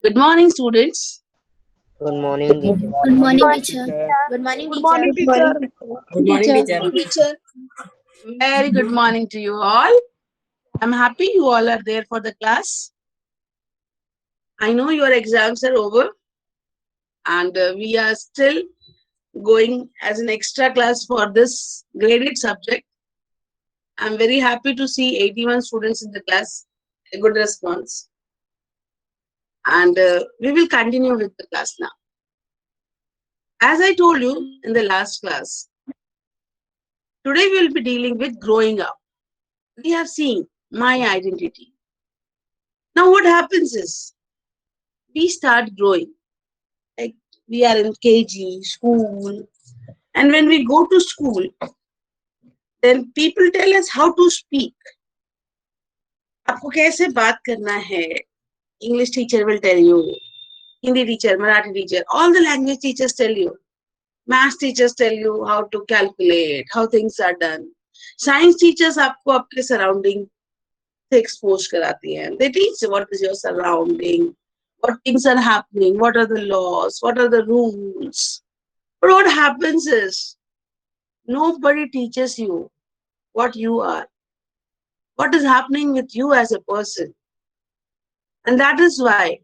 Good morning, students. Good morning, teacher. Good morning, morning, teacher. Good morning, Good teacher. morning, teacher. Good morning, teacher. Very good morning to you all. I'm happy you all are there for the class. I know your exams are over and we are still going as an extra class for this graded subject. I'm very happy to see 81 students in the class. A good response. And we will continue with the class now. As I told you in the last class, today we will be dealing with growing up. We have seen my identity. Now what happens is, we start growing. Like we are in KG, school. And when we go to school, then people tell us how to speak. आपको कैसे बात करना है? English teacher will tell you. Hindi teacher, Marathi teacher, all the language teachers tell you. Math teachers tell you how to calculate, how things are done. Science teachers आपको आपके surrounding से expose कराती हैं. They teach what is your surrounding, what things are happening, what are the laws, what are the rules. But what happens is, nobody teaches you what you are, what is happening with you as a person. And that is why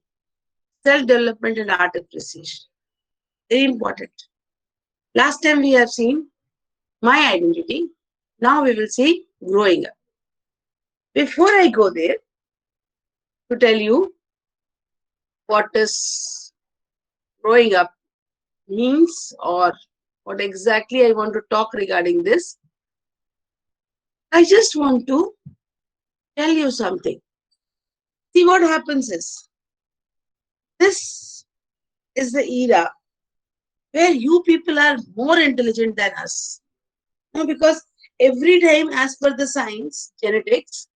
self-development and art appreciation, very important. Last time we have seen my identity. Now we will see growing up. Before I go there, to tell you what is growing up means or what exactly I want to talk regarding this, I just want to tell you something. See, what happens is, this is the era where you people are more intelligent than us. No, because every time, as per the science, genetics,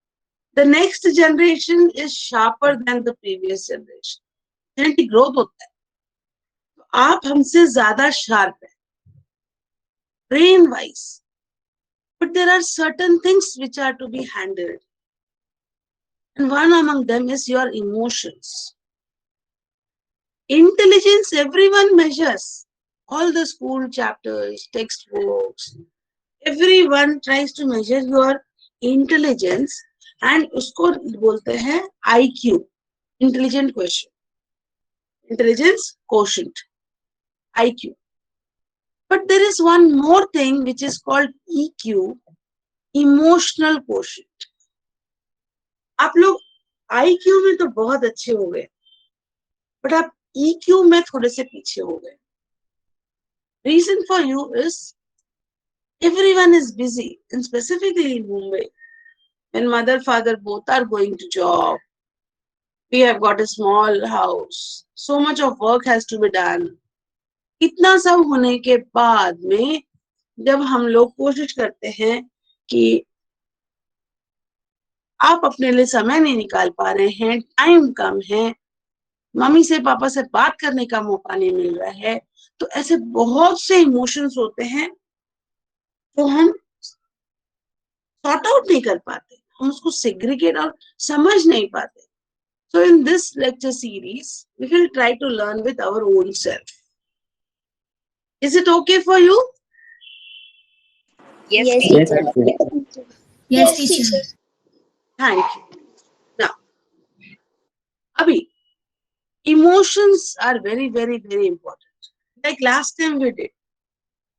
the next generation is sharper than the previous generation. Genetic growth होता है. तो आप हमसे ज़्यादा sharp है, brain wise. But there are certain things which are to be handled. And one among them is your emotions. Intelligence, everyone measures. All the school chapters, textbooks, everyone tries to measure your intelligence and उसको बोलते हैं IQ, intelligent quotient, intelligence quotient, IQ. But there is one more thing which is called EQ, emotional quotient. आप लोग IQ में तो बहुत अच्छे हो गए, but आप EQ में थोड़े से पीछे हो गए. Reason for you is, everyone is busy, and specifically in Mumbai, when mother, father both are going to job, we have got a small house, so much of work has to be done. इतना सब होने के बाद में जब हम लोग कोशिश करते हैं कि आप अपने लिए समय नहीं निकाल पा रहे हैं, टाइम कम है, मम्मी से पापा से बात करने का मौका नहीं मिल रहा है, तो ऐसे बहुत से इमोशंस होते हैं तो हम सॉर्ट आउट नहीं कर पाते, हम उसको सेग्रीगेट और समझ नहीं पाते. So in this lecture series, we will try to learn with our own self. Is it okay for you? Yes, Teacher. teacher. Yes, teacher. Thank you. Now, Abhi, emotions are very, very, very important. Like last time we did,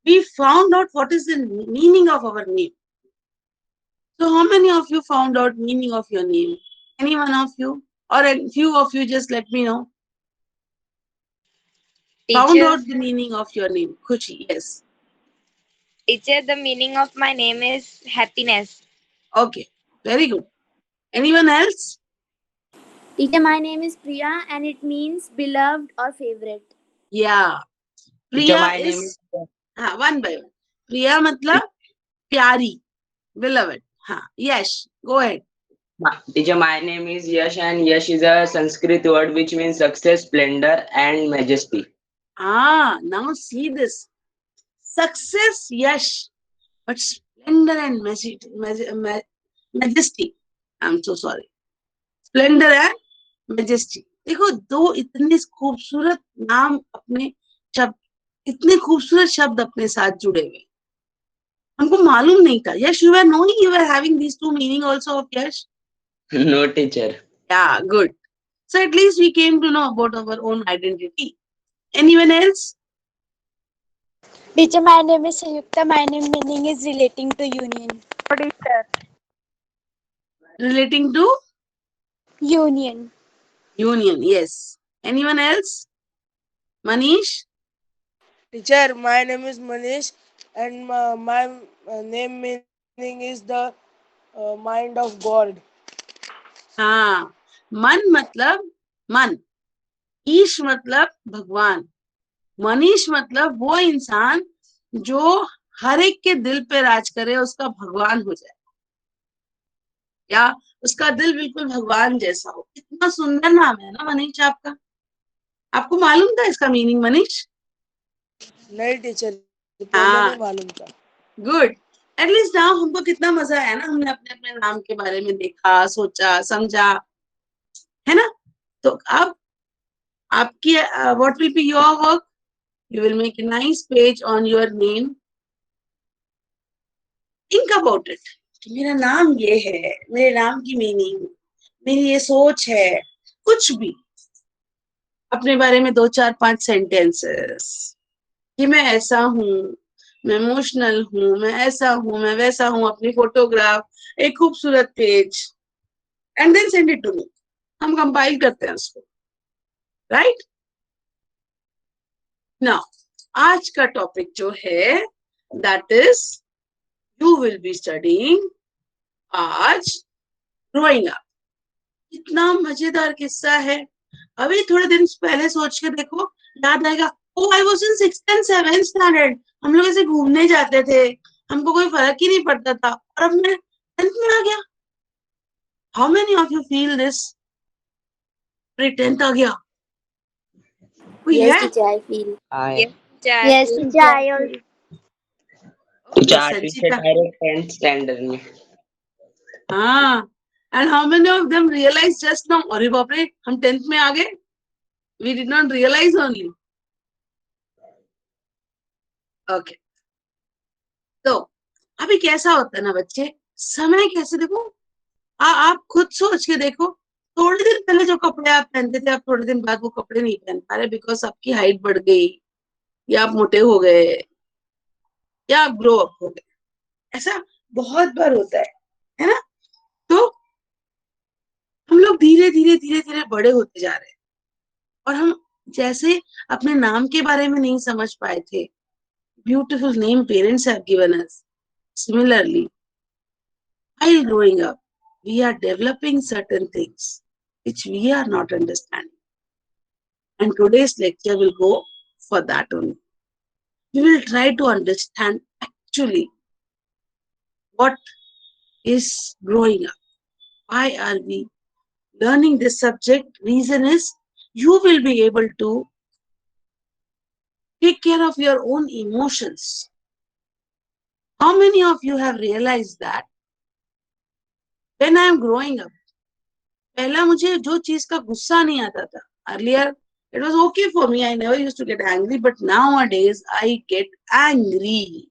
we found out what is the meaning of our name. So how many of you found out meaning of your name? Any one of you? Or a few of you, just let me know. Found Teacher, out the meaning of your name. Khushi, yes. teacher, the meaning of my name is happiness. Okay, very good. Anyone else? Teacher, my name is Priya and it means beloved or favorite. Yeah. Teacher, Priya my name is is one by one. Priya मतलब प्यारी, beloved. हाँ, Yash, go ahead. Teacher, my name is Yash, and Yash is a Sanskrit word which means success, splendor, and majesty. Now see this. Success, Yash, but splendor and majesty. I'm so sorry. Splendor and majesty. देखो, दो इतने खूबसूरत नाम अपने शब्द, इतने खूबसूरत शब्द अपने साथ जुड़े हुए, हमको मालूम नहीं था. यश, you were knowing you were having these two meaning also of Yash? No, teacher. Yeah, good. So at least we came to know about our own identity. Anyone else? Teacher, my name is Sayukta. My name meaning is relating to union. Relating to Union. union, yes. Anyone else? Manish? Teacher, my name is Manish, and my name meaning is the mind of God. हाँ, मन मतलब मन, ईश मतलब भगवान, मनीष मतलब वो इंसान जो हर एक के दिल पे राज करे, उसका भगवान हो जाए, या उसका दिल बिल्कुल भगवान जैसा हो. कितना सुंदर नाम है ना मनीष आपका. आपको मालूम था इसका मीनिंग, मनीष? नहीं टीचर, पहले हाँ, नहीं मालूम था. गुड. एटलीस्ट नाउ हमको कितना मजा आया ना, हमने अपने अपने नाम के बारे में देखा, सोचा, समझा, है ना. तो अब आपकी what will be your work? You will make a nice page on your name. Think about it. मेरा नाम ये है, मेरे नाम की मीनिंग, मेरी ये सोच है, कुछ भी अपने बारे में 2 4 5 सेंटेंसेस कि मैं ऐसा हूँ, मैं इमोशनल हूँ, मैं ऐसा हूँ, मैं वैसा हूँ, अपनी फोटोग्राफ, एक खूबसूरत page, and then send it to me. हम कंपाइल करते हैं उसको, राइट. नाउ आज का टॉपिक जो है, that is you will be studying आज ग्रोइंग अप. इतना मजेदार किस्सा है. अभी थोड़े दिन पहले सोच के देखो, याद आएगा. Oh, I was in 6th and 7th standard. हम लोग ऐसे घूमने जाते थे, हमको कोई फर्क ही नहीं पड़ता था, और अब मैं 10th में आ गया. How many of you feel this? 10th आ गया, कोई Yes, है? teacher, I feel. I. Yes, teacher, I also. Teacher, Okay, आठवीं से संचिता. डायरेक्ट 10th स्टैंडर्ड में. हाँ. And how many of them realized just now? अरे बाप रे, हम 10th में आ गए. We did not realize only. Okay. तो अभी कैसा होता है ना बच्चे, समय कैसे देखो, आप खुद सोच के देखो. थोड़े दिन पहले जो कपड़े आप पहनते थे, आप थोड़े दिन बाद वो कपड़े नहीं पहन पा रहे, बिकॉज आपकी हाइट बढ़ गई, या आप मोटे हो गए, या आप ग्रो अप हो गए. ऐसा बहुत बार होता है ना. तो हम लोग धीरे धीरे धीरे धीरे बड़े होते जा रहे हैं, और हम जैसे अपने नाम के बारे में नहीं समझ पाए थे, beautiful name parents have given us. Similarly, while growing up, we are developing certain things which we are not understanding. And today's lecture will go for that only. We will try to understand actually what is growing up. Why are we learning this subject? Reason is you will be able to take care of your own emotions. How many of you have realized that when I am growing up, पहला मुझे जो चीज का गुस्सा नहीं आता था, earlier it was okay for me, I never used to get angry, but nowadays I get angry.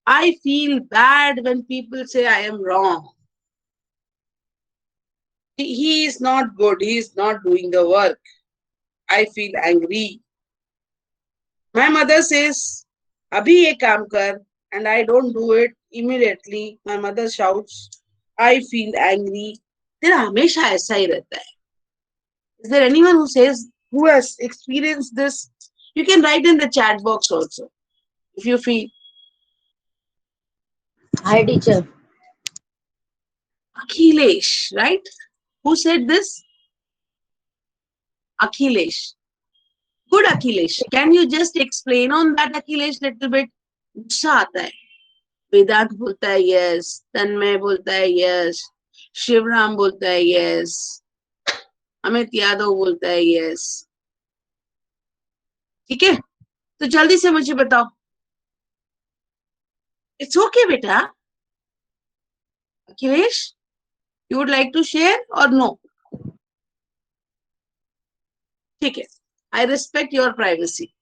I feel bad when people say I am wrong. He is not good, he is not doing the work. I feel angry. My mother says, Abhi ye kaam kar, and I don't do it immediately. My mother shouts, I feel angry. तेरा हमेशा ऐसा ही रहता है. Is there anyone who says, who has experienced this? You can write in the chat box also, if you feel. Hi, teacher. Akhilesh, right? Who said this? Akhilesh. Good, Akhilesh. Can you just explain on that, Akhilesh, little bit? गुस्सा आता है. वेदांत बोलता है yes, तन्मय बोलता है yes, Shivram बोलता है yes, Amit Yadav बोलता है yes. ठीक है, तो जल्दी से मुझे बताओ. It's okay, बेटा. Akhilesh, you would like to share or no? ठीक है, I respect your privacy.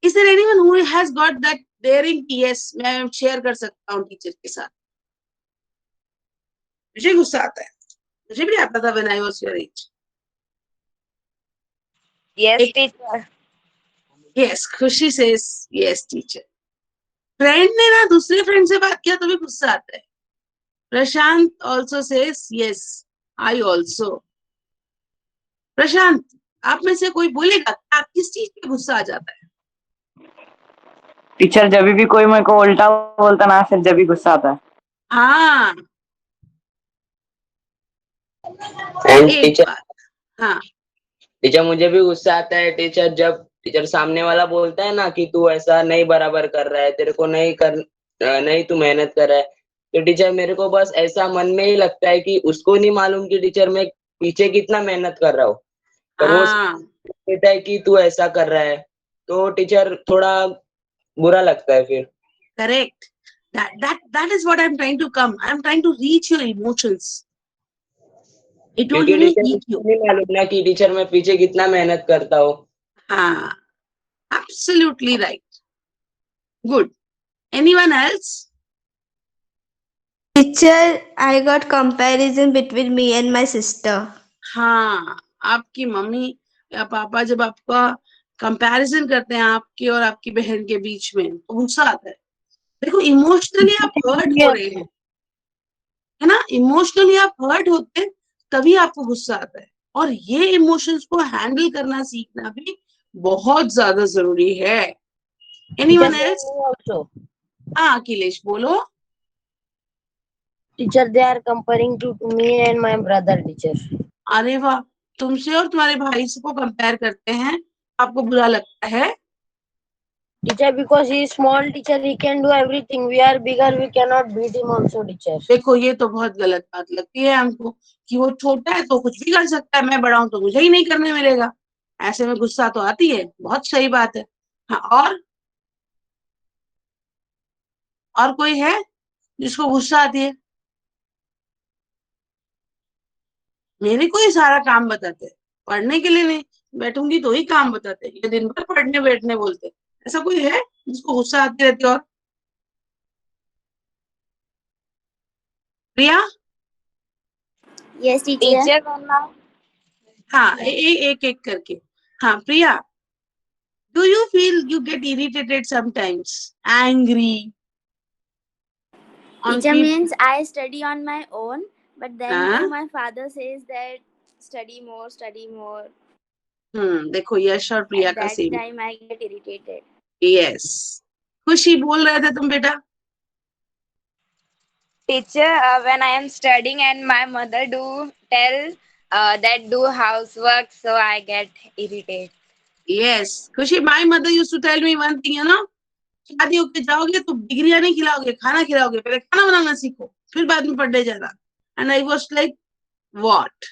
Is there anyone who has got that daring कि yes मैं शेयर कर सकता हूँ टीचर के साथ? मुझे गुस्सा आता है, मुझे भी आता था when I was your age. Yes, एक- teacher. Yes, खुशी says yes teacher. फ्रेंड ने ना दूसरे फ्रेंड से बात किया तो भी गुस्सा आता है. प्रशांत also says yes, I also. प्रशांत, आप में से कोई बोलेगा कि आप किस चीज पे गुस्सा आ जाता है? टीचर जब भी कोई मेरे को उल्टा बोलता ना फिर जब भी गुस्सा आता है. हाँ, एंड एक टीचर, बात. हाँ, टीचर मुझे भी गुस्सा आता है टीचर, जब टीचर सामने वाला बोलता है ना कि तू ऐसा नहीं बराबर कर रहा है, तेरे को नहीं तू मेहनत कर रहा है, तो टीचर मेरे को बस ऐसा मन में ही लगता है कि उसको नहीं मालूम कि टीचर मैं पीछे कितना मेहनत कर रहा हूँ, पर वो हाँ, कहता है कि तू ऐसा कर रहा है, तो टीचर थोड़ा बुरा लगता है फिर. correct. That is what I'm trying to come. I'm trying to reach your emotions. It will क्योंकि टीचर reach उसको you. नहीं मालूम ना कि टीचर मैं पीछे कितना मेहनत करता हूँ. हाँ, absolutely right. Good. Anyone else? Teacher, I got comparison between me and my sister. हाँ, आपकी मम्मी या पापा जब आपका कंपैरिजन करते हैं आपके और आपकी बहन के बीच में तो गुस्सा आता है. देखो, इमोशनली आप हर्ट हो रहे हैं, है ना? इमोशनली आप हर्ट होते हैं तभी आपको गुस्सा आता है, और ये इमोशंस को हैंडल करना सीखना भी बहुत ज्यादा जरूरी है. Anyone else? Also, हाँ, अखिलेश बोलो. teacher, they are comparing to me and my brother, teacher. अरे वाह, तुमसे और तुम्हारे भाई से को कंपेयर करते हैं, आपको बुरा लगता है? Teacher, because he is small, teacher, he can do everything. We are bigger, we cannot beat him also, teacher. देखो, ये तो बहुत गलत बात लगती है हमको कि वो छोटा है तो कुछ भी कर सकता है, मैं बड़ा हूं तो मुझे ही नहीं करने मिलेगा. ऐसे में गुस्सा तो आती है, बहुत सही बात है. हाँ, और कोई है जिसको गुस्सा आती है? मेरे को ही सारा काम बताते हैं, पढ़ने के लिए नहीं बैठूंगी तो ही काम बताते हैं, ये दिन भर पढ़ने बैठने बोलते हैं. ऐसा कोई है जिसको गुस्सा आती रहती है? और प्रिया? Yes, teacher. Teacher करना. हाँ, एक एक करके. हाँ, प्रिया, do you feel you get irritated sometimes, angry on Teacher people? means I study on my own, but then हाँ? too my father says that study more, study more. देखो, यश और प्रिया At का that same. time I get irritated. Yes. खुशी, बोल रहे थे तुम बेटा? Teacher, when I am studying and my mother do tell that do housework, so I get irritated. Yes. Khushi, my mother used to tell me one thing, शादी होके जाओगे तो डिग्रियां नहीं खिलाओगे, खाना खिलाओगे. पहले खाना बनाना सीखो, फिर बाद में पढ़ने जाना. And I was like, what?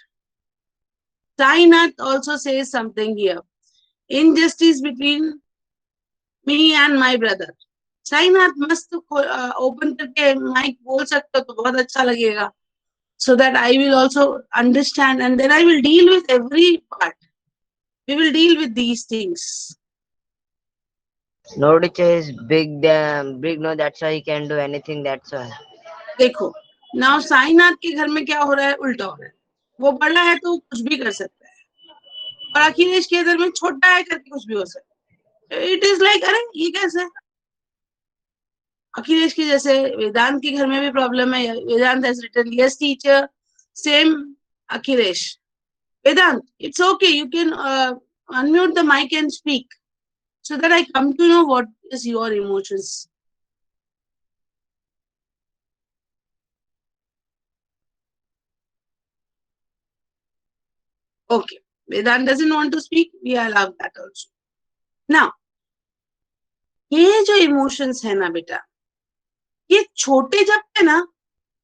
Sainath also says something here. Injustice between me and my brother. Sainath, मस्त ओपन करके माइक बोल सकते हो तो बहुत अच्छा लगेगा, so that I will also understand and then I will deal with every part. We will deal with these things. No, teacher is big, big. No, that's why he can do anything. That's why. देखो, now Sainath के घर में क्या हो रहा है? उल्टा हो रहा है. वो बड़ा है तो कुछ भी कर सकता है, और अखिलेश के घर में छोटा है करके कुछ भी हो सकता है. इट इज लाइक, अरे ये कैसे है? अखिलेश के जैसे वेदांत के घर में भी प्रॉब्लम है. Vedant has written yes teacher, same Akhilesh. Vedant, it's okay. You can unmute the mic and speak so that I come to know what is your emotions. Okay. Vedant doesn't want to speak. We allow that also. Now, ये जो emotions है ना बेटा, ये छोटे जब थे ना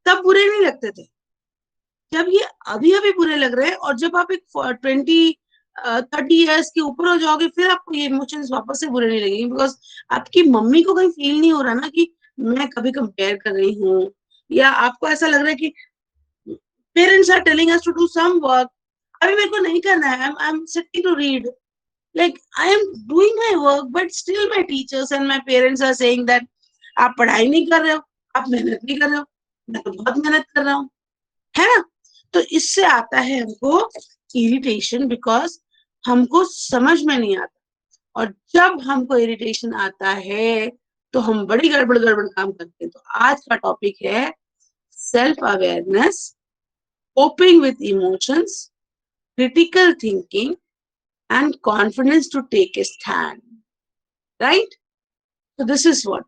तब बुरे नहीं लगते थे. जब ये अभी अभी बुरे लग रहे हैं, और जब आप एक 20-30 इयर्स के ऊपर हो जाओगे फिर आपको ये इमोशंस वापस से बुरे नहीं लगेंगे, बिकॉज आपकी मम्मी को कहीं फील नहीं हो रहा ना कि मैं कभी कंपेयर कर रही हूँ, या आपको ऐसा लग रहा है कि parents are telling us to do some work, अभी मेरे को नहीं करना है, I am sitting to read, like I am doing my work, but still my teachers and my parents are saying that आप पढ़ाई नहीं कर रहे हो, आप मेहनत नहीं कर रहे हो। मैं तो बहुत मेहनत कर रहा हूँ, है ना। तो इससे आता है हमको इरिटेशन, बिकॉज हमको समझ में नहीं आता, और जब हमको इरिटेशन आता है तो हम बड़ी गड़बड़ गड़बड़ काम करते हैं। तो आज का टॉपिक है self awareness, coping with emotions, critical thinking and confidence to take a stand, right? So this is what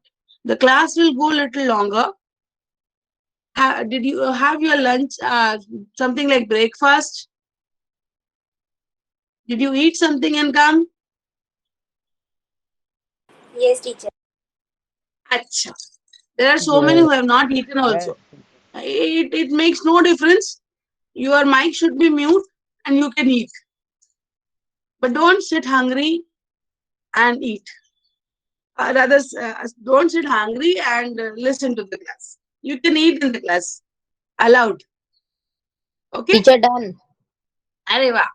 the class will go a little longer. Did you have your lunch, something like breakfast? Did you eat something and come? Yes, teacher. Acha. There are so many who have not eaten also. It makes no difference. Your mic should be mute and you can eat. But don't sit hungry and eat. Rather, don't sit hungry and listen to the class. You can eat in the class. Allowed. Okay? Teacher done. अरे वाह,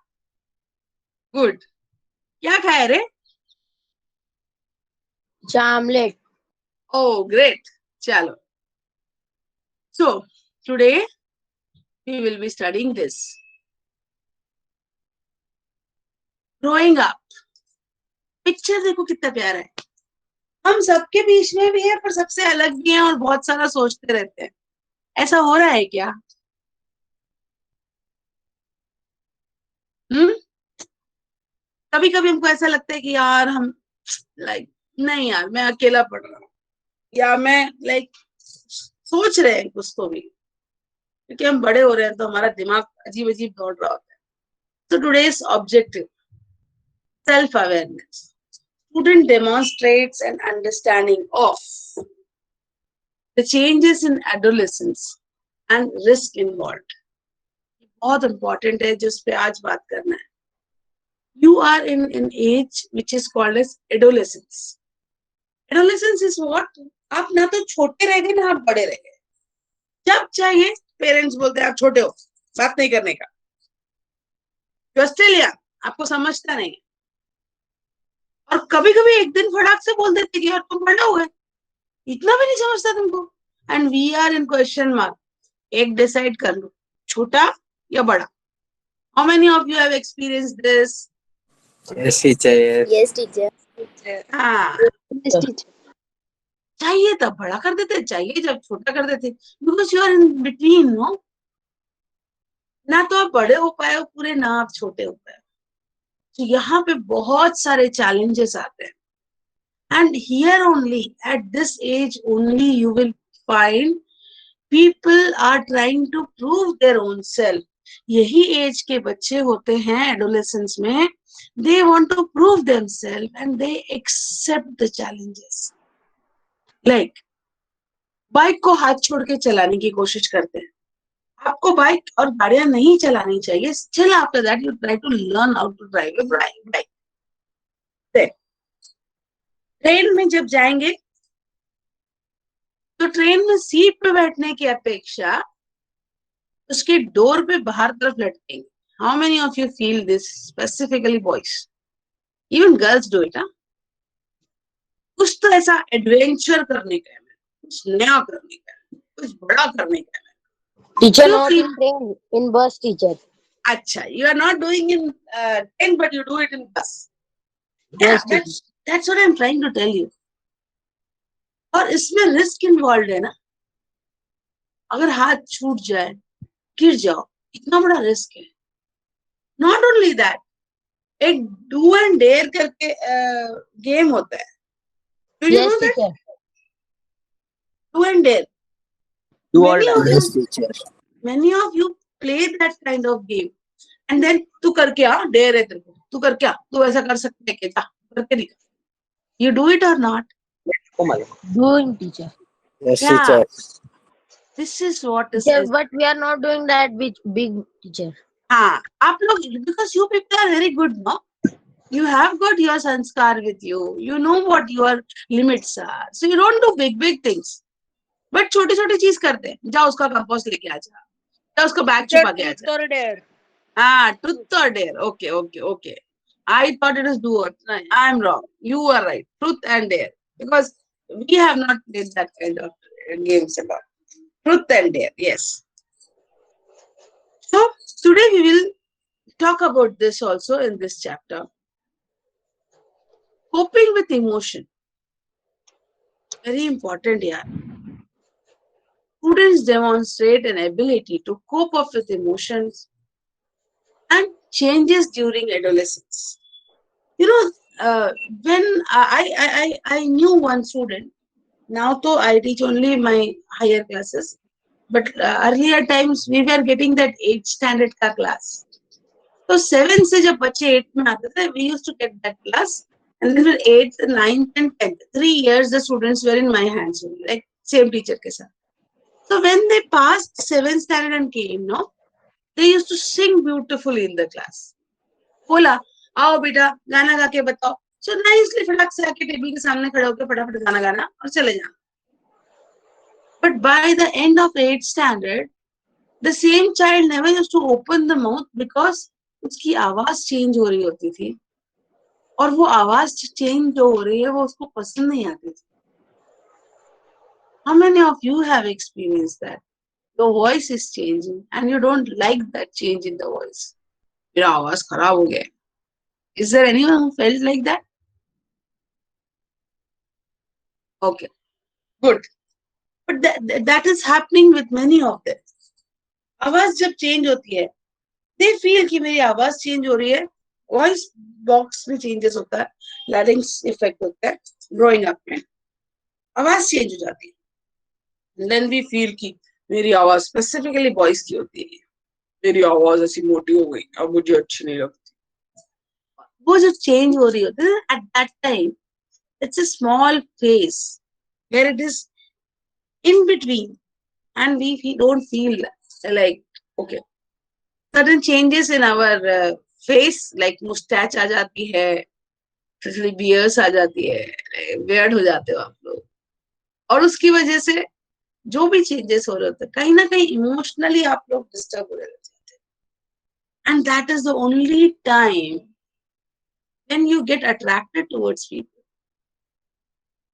good. क्या खाए रे? Omelette. Oh, great. चलो. So, today we will be studying this. Growing up. Picture देखो कितना प्यारा है। हम सबके बीच में भी है, पर सबसे अलग भी है, और बहुत सारा सोचते रहते हैं। ऐसा हो रहा है क्या? कभी कभी हमको ऐसा लगता है कि यार हम नहीं यार, मैं अकेला पढ़ रहा हूँ, या मैं सोच रहे हैं कुछ तो भी, क्योंकि हम बड़े हो रहे हैं तो हमारा दिमाग अजीब अजीब दौड़ रहा होता है। तो today's objective, self awareness. Student demonstrates an understanding of the changes in adolescence and risk involved. बहुत important है, जिस पे आज बात करना है। You are in an age which is called as adolescence. Adolescence is what? आप ना तो छोटे रह गए ना आप बड़े रह गए। जब चाहिए पेरेंट्स बोलते हैं आप छोटे हो, बात नहीं करने का। ऑस्ट्रेलिया आपको समझता नहीं, और कभी कभी एक दिन फटाक से बोल देते कि यार तुम बड़े हो गए, इतना भी नहीं समझता तुमको। And we are in question mark. एक डिसाइड कर लो, छोटा या बड़ा। How many of you have experienced this? Yes, teacher. Yes, teacher. हाँ, Yes, teacher. चाहिए तब बड़ा कर देते, चाहिए जब छोटा कर देते, because you are in between. No, ना तो आप बड़े हो पाए हो पूरे, ना आप छोटे हो पाए। तो यहाँ पे बहुत सारे चैलेंजेस आते हैं, and here only at this age only you will find people are trying to prove their own self. यही एज के बच्चे होते हैं एडोलेसेंस में, they want to prove themselves and they accept the challenges. Like bike को हाथ छोड़ के चलाने की कोशिश करते हैं। आपको बाइक और गाड़ियां नहीं चलानी चाहिए, still after that you try to learn how to drive a bike. Train में जब जाएंगे तो ट्रेन में सीट पे बैठने की अपेक्षा उसके डोर पे बाहर तरफ लटकेंगे। How many of you feel this? Specifically boys, even girls do it, huh? कुछ तो ऐसा एडवेंचर करने का है, कुछ नया करने का है, कुछ बड़ा करने का है। Teacher not in train, in bus, teacher. अच्छा, you are not doing in train but you do it in bus. Yes, Yeah, that's what I'm trying to tell you. और इसमें रिस्क इन्वॉल्व है ना। अगर हाथ छूट जाए, गिर जाओ, इतना बड़ा रिस्क है। नॉट ओनली दैट, एक डू एंड डेयर करके गेम होता है। Do you Yes, know that? teacher. Do and dare. Do or Many die. of Yes, you, teacher. many of you play that kind of game, and then तू करके आ, dare है तेरे को, तू करके आ, तू ऐसा कर सकते है क्या, करके दिखा। You do it or not? Doing, teacher. Yes, Yeah. teacher. This is what is. Teacher, but we are not doing that with big, teacher. हाँ, आप लोग, because you people are very good, no? You have got your sanskar with you. You know what your limits are. So you don't do big things. But छोटी छोटी चीज करते हैं। जाओ उसका कंपोस्ट लेके आ जा, या उसका बैग छुपा के आ जा। Truth or dare? Truth or dare. Okay. I thought it was do or no, I'm wrong. You are right. Truth and dare. Because we have not played that kind of games about. Truth and dare. Yes. So today we will talk about this also in this chapter. Coping with emotion. Very important here. Students demonstrate an ability to cope up with emotions and changes during adolescence. You know, when I knew one student. Now, though I teach only my higher classes, but earlier times we were getting that 8th standard ka class. So 7th से जब बच्चे 8th में आते थे, we used to get that class, and then 8th, 9th, and 10th, 3 years the students were in my hands only, like same teacher के साथ. So when they passed 7th standard and came, no, they used to sing beautifully in the class. बोला आओ बेटा गाना गा के बताओ. So nicely फटाक से आके टेबल के सामने खड़े होकर फटाफट गाना गाना और चले जाना. But by the end of 8th standard, the same child never used to open the mouth because उसकी आवाज चेंज हो रही होती थी और वो आवाज चेंज जो हो रही है वो उसको पसंद नहीं आती थी. How many of you have experienced that? Your voice is changing and you don't like that change in the voice. मेरा आवाज खराब हो गया. Is there anyone who felt like that? Okay, good. But that is happening with many of them. आवाज जब change होती है, they feel कि मेरी आवाज चेंज हो रही है, वॉइस बॉक्स में चेंजेस होता है, लैरिंग्स इफेक्ट होता है, ग्रोइंग अप में आवाज चेंज हो जाती है. देन वी फील कि मेरी आवाज स्पेसिफिकली बॉयज की होती है, मेरी आवाज ऐसी मोटी हो गई, अब मुझे अच्छी नहीं लगती. वो जो चेंज हो रही होती है at that time, it's a small phase where it is in between and we don't feel like okay. Certain changes in our face like mustache आ जाती है, beards आ जाती है, weird हो जाते हो आप लोग, और उसकी वजह से जो भी चेंजेस हो रहे होते हैं कहीं ना कहीं इमोशनली आप लोग डिस्टर्ब हो रहे होते हैं. And that is the only time when you get attracted towards people.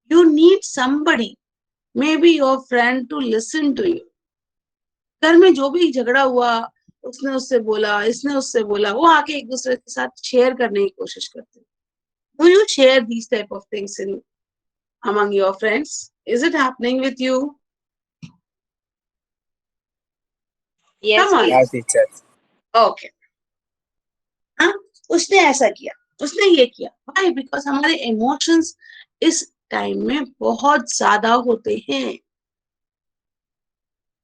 You need somebody, maybe your friend, to listen to you. घर में जो भी झगड़ा हुआ, उसने उससे बोला, इसने उससे बोला, वो आके एक दूसरे के साथ शेयर करने की कोशिश करते हैं. Do you share these type of things in among your friends? Is it happening with you? Yes, Come on. हाँ टीचर. Okay. हाँ, उसने ऐसा किया, उसने ये किया. Why? Because हमारे emotions इस टाइम में बहुत ज्यादा होते हैं.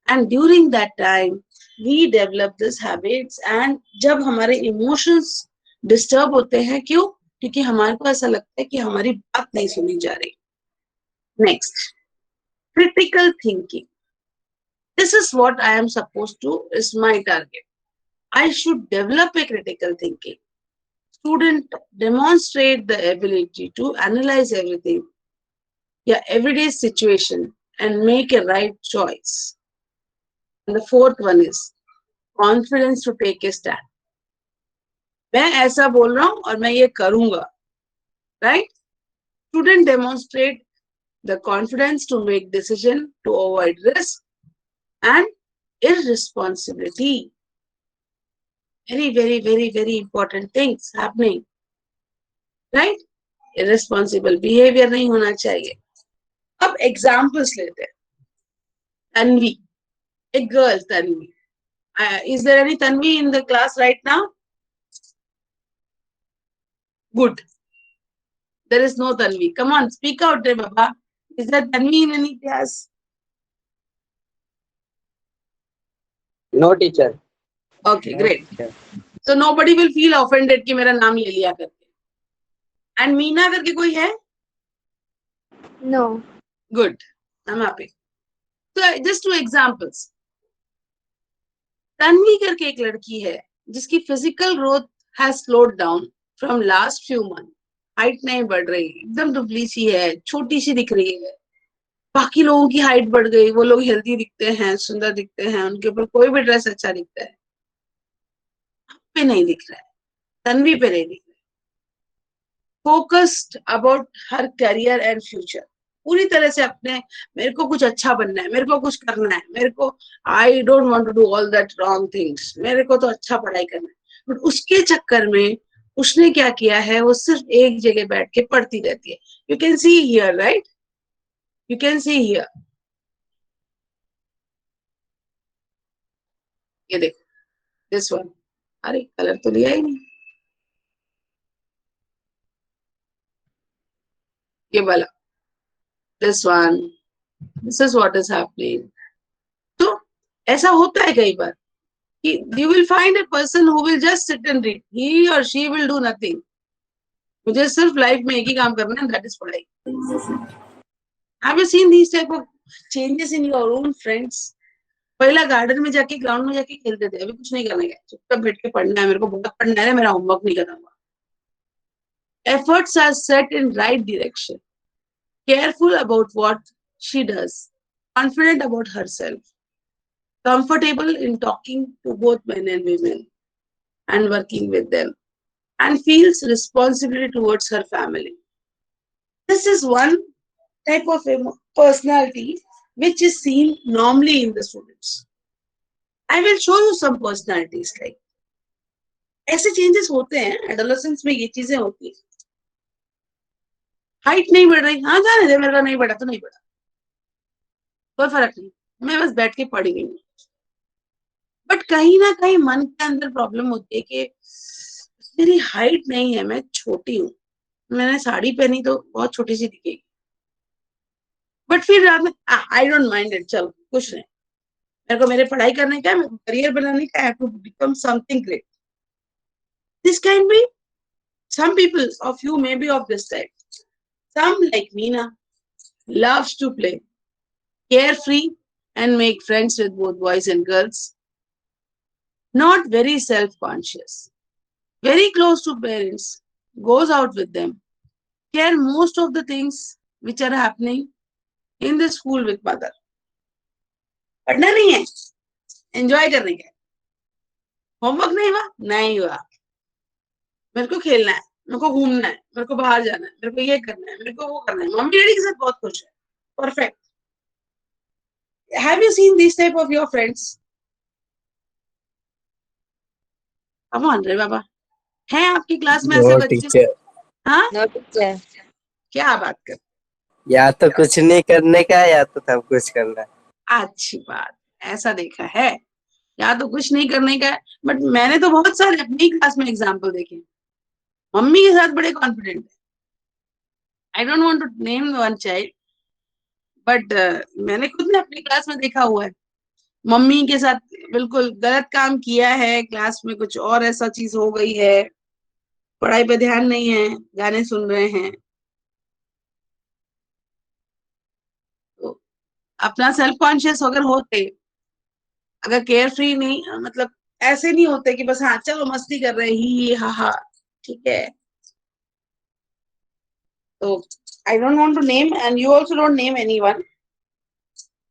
And during that time, we develop these habits. And जब हमारे emotions disturb होते हैं, क्यों? क्योंकि हमारे को ऐसा लगता है कि हमारी बात नहीं सुनी जा रही. Next, critical thinking. This is what I am supposed to, is my target. I should develop a critical thinking. Student demonstrate the ability to analyze everything, everyday situation, and make a right choice. And the fourth one is confidence to take a stand. मैं ऐसा बोल रहा हूं और मैं ये करूंगा, right? Student demonstrate the confidence to make decision, to avoid risk and irresponsibility. Very important things happening, right? Irresponsible behavior नहीं होना चाहिए. अब examples लेते हैं. Tanvi, a girl, Tanvi. Is there any Tanvi in the class right now? Good. There is no Tanvi. Come on, speak out there, Baba. Is there Tanvi in any class? No teacher. Okay, great. So nobody will feel offended कि मेरा नाम ले लिया करके. And Meena करके कोई है? No. Good. I'm happy. So just 2 examples. Tanvi करके एक लड़की है जिसकी physical growth has slowed down from last few month. Height नहीं बढ़ रही, एकदम दुबली सी है, छोटी सी दिख रही है. बाकी लोगों की हाइट बढ़ गई, वो लोग हेल्दी दिखते हैं, सुंदर दिखते हैं, उनके ऊपर कोई भी ड्रेस अच्छा दिखता है. पे नहीं दिख रहा है, तन्वी पे नहीं दिख रहा है. Focused about her career and future, पूरी तरह से अपने, मेरे को कुछ अच्छा बनना है, मेरे को कुछ करना है, मेरे को, I don't want to do all that wrong things, मेरे को तो अच्छा पढ़ाई करना है. बट उसके चक्कर में उसने क्या किया है, वो सिर्फ एक जगह बैठ के पढ़ती रहती है. You can see here, right, you can see here, ये देखो, दिस वन. अरे कलर तो लिया ही नहीं, ये वाला, this one, this is what is happening. तो ऐसा होता है कई बार कि you will find a person who will just sit and read, he or she will do nothing. मुझे सिर्फ लाइफ में एक ही काम करना है, that is पढ़ाई. Have you seen these type of changes in your own friends? पहला garden में जाके, ग्राउंड में जाके खेलते थे, अभी कुछ नहीं करना है, चुपचाप बैठ के पढ़ना है, मेरे को बहुत पढ़ना है, मेरा होमवर्क नहीं करना हुआ. Efforts are set in right direction, careful about what she does, confident about herself, comfortable in talking to both men and women and working with them, and feels responsibility towards her family. This is one type of personality which is seen normally in the students. I will show you some personalities like. ऐसे changes होते हैं adolescence में, ये चीजें होती है. Height नहीं बढ़ रही, हाँ जाने दे, मेरा नहीं बढ़ा तो नहीं बढ़ा, कोई फर्क नहीं, मैं बस बैठ के पढ़ी गई. बट कहीं ना कहीं मन के अंदर प्रॉब्लम होती है कि मेरी हाइट नहीं है, मैं छोटी हूँ, मैंने साड़ी पहनी तो बहुत छोटी सी दिखेगी. बट फिर रात में आई डोंट माइंड इट, चलो कुछ नहीं, मेरे को मेरे पढ़ाई करने का है, मेरे को करियर बनाने का, I have to become something great. This can be, some people of you may be of this type. Some like Meena loves to play, carefree and make friends with both boys and girls. Not very self-conscious, very close to parents, goes out with them, share most of the things which are happening in the school with mother. पढ़ना नहीं है, enjoy करने का, homework नहीं हुआ, नहीं हुआ, मेरे को खेलना है, मेरे को घूमना है, मेरे को बाहर जाना है, मेरे को ये करना है, मेरे को वो करना है, मम्मी डैडी के साथ बहुत खुश है, perfect. Have you seen these type of your friends? Come on रे बाबा, हैं आपकी क्लास में ऐसे बच्चे? टीचर, हाँ, No teacher. क्या बात कर, या तो कुछ नहीं करने का या तो सब कुछ करना है. अच्छी बात, ऐसा देखा है, या तो कुछ नहीं करने का है. बट मैंने तो बहुत सारे अपनी क्लास में एग्जाम्पल देखे, मम्मी के साथ बड़े कॉन्फिडेंट है. I don't want to name one child, but मैंने खुद ने अपनी क्लास में देखा हुआ है, मम्मी के साथ बिल्कुल गलत काम किया है, क्लास में कुछ और ऐसा चीज हो गई है, पढ़ाई पे ध्यान नहीं है, गाने सुन रहे हैं. तो अपना सेल्फ कॉन्शियस अगर होते, अगर केयर फ्री नहीं, मतलब ऐसे नहीं होते कि बस हाँ चलो मस्ती कर रहे, ही हा हा, ठीक है. तो I don't want to name and you also don't name anyone,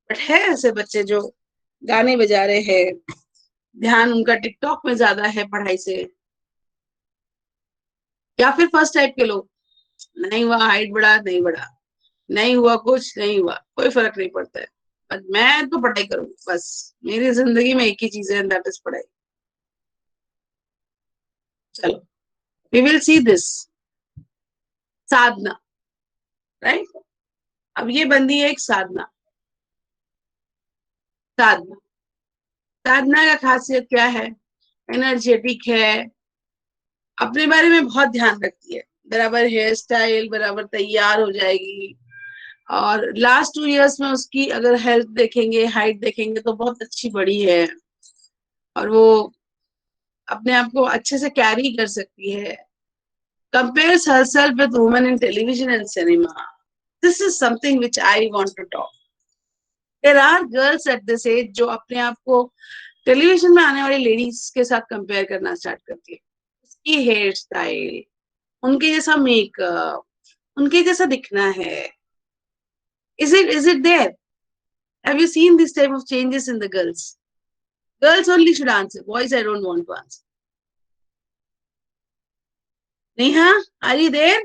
but है ऐसे बच्चे जो गाने बजा रहे हैं, ध्यान उनका टिकटॉक में ज्यादा है पढ़ाई से. या फिर फर्स्ट टाइप के लोग, नहीं हुआ हाइट बढ़ा, नहीं बढ़ा, नहीं हुआ कुछ, नहीं हुआ, कोई फर्क नहीं पड़ता है, बट मैं तो पढ़ाई करूंगी, बस मेरी जिंदगी में एक ही चीज है, दैट इज पढ़ाई. चलो, we will see this Sadhana, right. अब ये बंदी है एक साधना. साधना, साधना का खासियत क्या है, एनर्जेटिक है, अपने बारे में बहुत ध्यान रखती है, बराबर हेयर स्टाइल, बराबर तैयार हो जाएगी. और लास्ट 2 इयर्स में उसकी अगर हेल्थ देखेंगे, हाइट देखेंगे तो बहुत अच्छी बढ़ी है, और वो अपने आप को अच्छे से कैरी कर सकती है. compares herself with women in television and cinema. This is something which I want to talk. There are girls at this age जो अपने आप को टेलीविजन में आने वाली लेडीज के साथ कंपेयर करना स्टार्ट करती है. उसकी हेयर स्टाइल, उनके जैसा मेकअप, उनके जैसा दिखना है. Is it there? Have you seen this type of changes in the girls? Girls only should answer. Boys, I don't want to answer. Neha, are you there?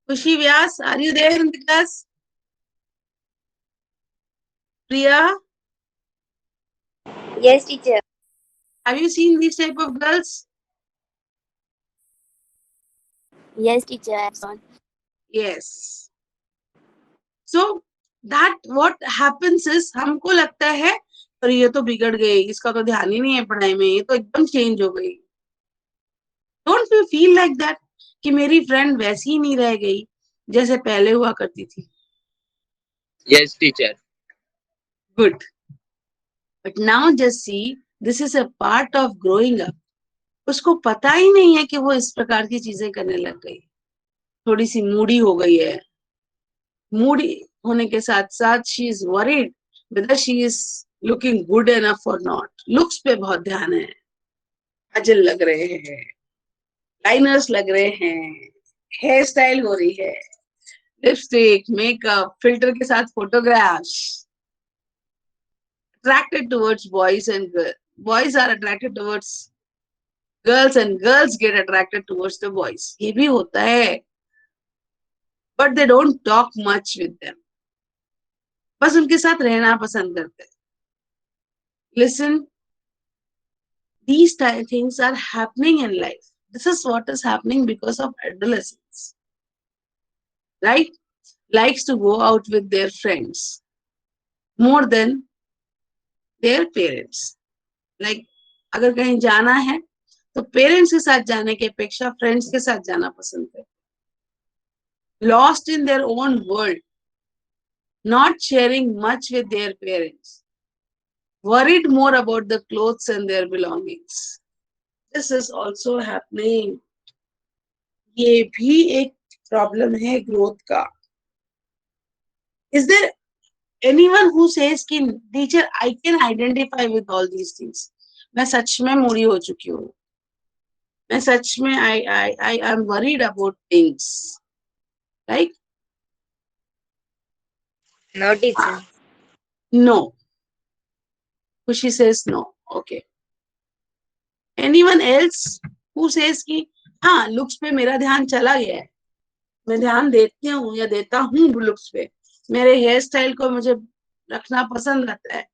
Kushi Vyas, are you there in the class? Priya, Yes, teacher. have you seen these type of girls? Yes, teacher, I saw. Yes. So that what happens is हमको लगता है अरे ये तो बिगड़ गई, इसका तो ध्यान ही नहीं है पढ़ाई में, ये तो एकदम चेंज हो गई. Don't you feel like that कि मेरी फ्रेंड वैसी ही नहीं रह गई जैसे पहले हुआ करती थी? Yes, teacher. Good. But now just see, this is a part of growing up. उसको पता ही नहीं है कि वो इस प्रकार की चीजें करने लग गई. थोड़ी सी मूडी हो गई है. मूडी होने के साथ साथ she is worried whether she is looking good enough or not. Looks पे बहुत ध्यान है. काजल लग रहे हैं, लाइनर्स लग रहे हैं, हेयर स्टाइल हो रही है, लिपस्टिक, मेकअप, फिल्टर के साथ photographs. Attracted towards boys and girls. Boys are attracted towards girls and girls get attracted towards the boys. ये भी होता है. But they don't talk much with them. बस उनके साथ रहना पसंद करते हैं. Listen, these things are happening in life. This is what is happening because of adolescence. Right? Likes to go out with their friends more than their parents. Like, अगर कहीं जाना है तो पेरेंट्स के साथ जाने के अपेक्षा फ्रेंड्स के साथ जाना पसंद करते. Lost in their own world, not sharing much with their parents, worried more about the clothes and their belongings. This is also happening. ये भी एक प्रॉब्लम है ग्रोथ का. Is there anyone who says कि teacher I can identify with all these things? मैं सच में Moody हो चुकी हूँ. मैं सच में I am worried about things. Right? No, teacher. No. Kushi says no. Okay. Anyone else who says कि हाँ लुक्स पे मेरा ध्यान चला गया है, मैं ध्यान देती हूँ या देता हूँ लुक्स पे, मेरे हेयर स्टाइल को मुझे रखना पसंद आता है,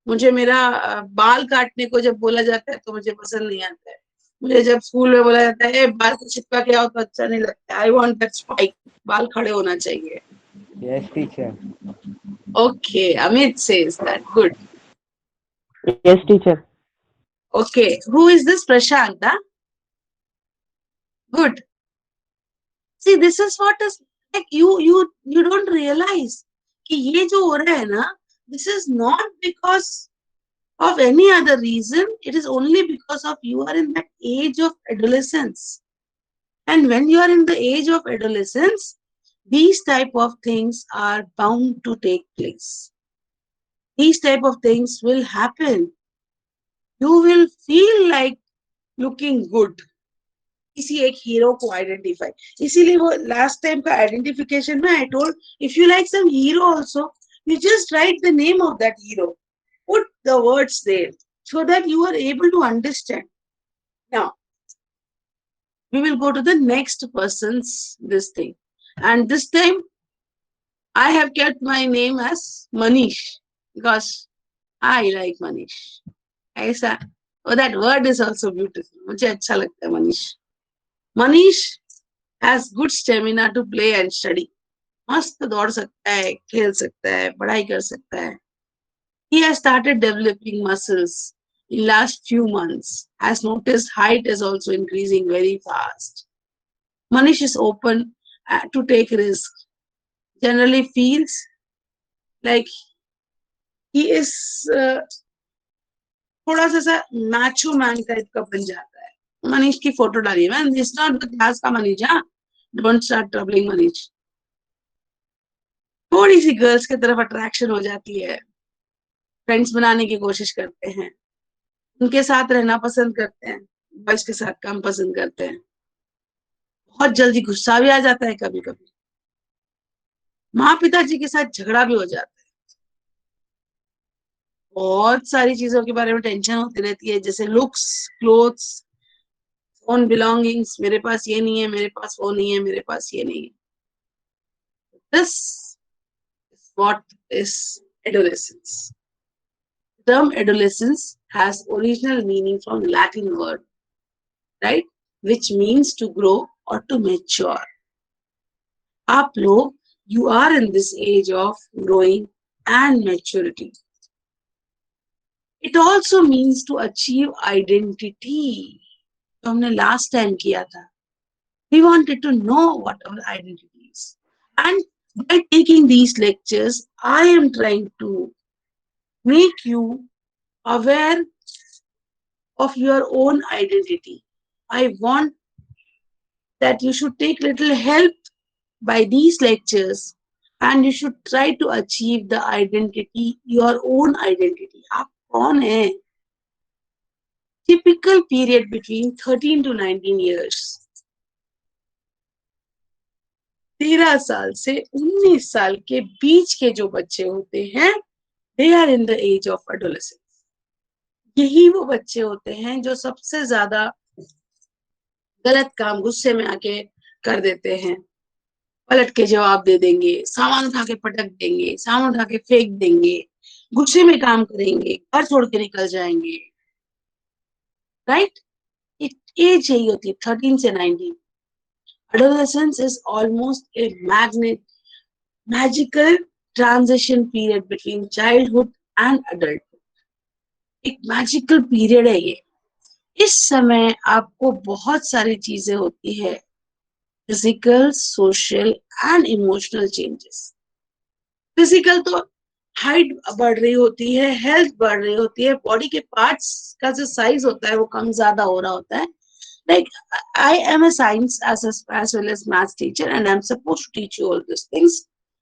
मुझे मेरा बाल काटने को जब बोला जाता है तो मुझे पसंद नहीं आता है, मुझे जब स्कूल में बोला जाता है बाल को चिपका के आओ तो अच्छा नहीं लगता है, आई वांट दैट स्पाइक, बाल खड़े होना चाहिए. Yes, teacher. Okay, Amit says that. Good. Yes, teacher. Okay, who is this? Prashant? Huh? Good. See, this is what is like you don't realize कि ये जो हो रहा है ना, this is not because of any other reason. It is only because of you are in that age of adolescence. And when you are in the age of adolescence, these type of things are bound to take place. These type of things will happen. You will feel like looking good. किसी एक hero को identify, इसीलिए वो last time का identification में I told if you like some hero also you just write the name of that hero, put the words there so that you are able to understand. Now we will go to the next person's this thing, and this time I have kept my name as Manish because I like Manish. ऐसा, oh that word is also beautiful, मुझे अच्छा लगता है Manish. Manish has good stamina to play and study. मस्त दौड़ सकता है, खेल सकता है, पढ़ाई कर सकता है. He has started developing muscles in last few months. Has noticed height is also increasing very fast. Manish is open to take risks. Generally feels like he is थोड़ा सा macho man type का बन जाता है. मनीष की photo डाली है. Man, it's not the class का मनीष. हाँ, don't start troubling मनीष. थोड़ी सी गर्ल्स की तरफ अट्रैक्शन हो जाती है, फ्रेंड्स बनाने की कोशिश करते हैं, उनके साथ रहना पसंद करते हैं, बॉयज के साथ कम पसंद करते हैं. बहुत जल्दी गुस्सा भी आ जाता है, कभी कभी माँ पिताजी के साथ झगड़ा भी हो जाता है. बहुत सारी चीजों के बारे में टेंशन होती रहती है, जैसे लुक्स, क्लोथ्स, ओन बिलोंगिंग्स, मेरे पास ये नहीं है, मेरे पास वो नहीं है, मेरे पास ये नहीं है. This is what is adolescence. The term adolescence has original meaning from Latin word, right, which means to grow or to mature. आप लोग, you are in this age of growing and maturity. It also means to achieve identity. तो हमने last time किया था. We wanted to know what our identity is. And by taking these lectures, I am trying to make you aware of your own identity. I want that you should take little help by these lectures and you should try to achieve the identity, your own identity. आप कौन है? Typical period between 13 to 19 years. 13 साल से 19 साल के बीच के जो बच्चे होते हैं, they are in the age of adolescence. यही वो बच्चे होते हैं जो सबसे ज्यादा गलत काम गुस्से में आके कर देते हैं. पलट के जवाब दे देंगे, सामान उठा के पटक देंगे, सामान उठा के फेंक देंगे, गुस्से में काम करेंगे, घर छोड़ के निकल जाएंगे. राइट? एज यही होती है 13 से 19. Adolescence is almost a magical transition period between childhood and adulthood. एक मैजिकल पीरियड है ये. इस समय आपको बहुत सारी चीजें होती है, physical, social and emotional changes. Physical तो हाइट बढ़ रही होती है, हेल्थ बढ़ रही होती है, बॉडी के पार्ट्स का जो साइज होता है वो कम ज्यादा हो रहा होता है. Like, I am a science as well as maths teacher, and I'm supposed to teach you all these things.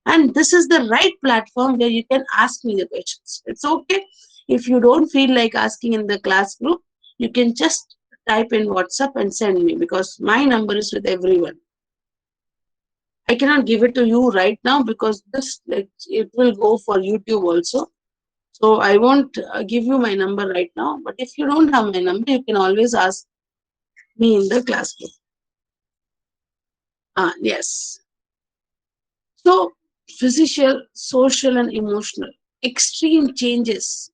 And this is the right platform where you can ask me the questions. It's okay. If you don't feel like asking in the class group, you can just type in WhatsApp and send me, because my number is with everyone. I cannot give it to you right now because this, like, it will go for YouTube also. So I won't give you my number right now. But if you don't have my number, you can always ask me in the class group. Yes. So physical, social and emotional, extreme changes.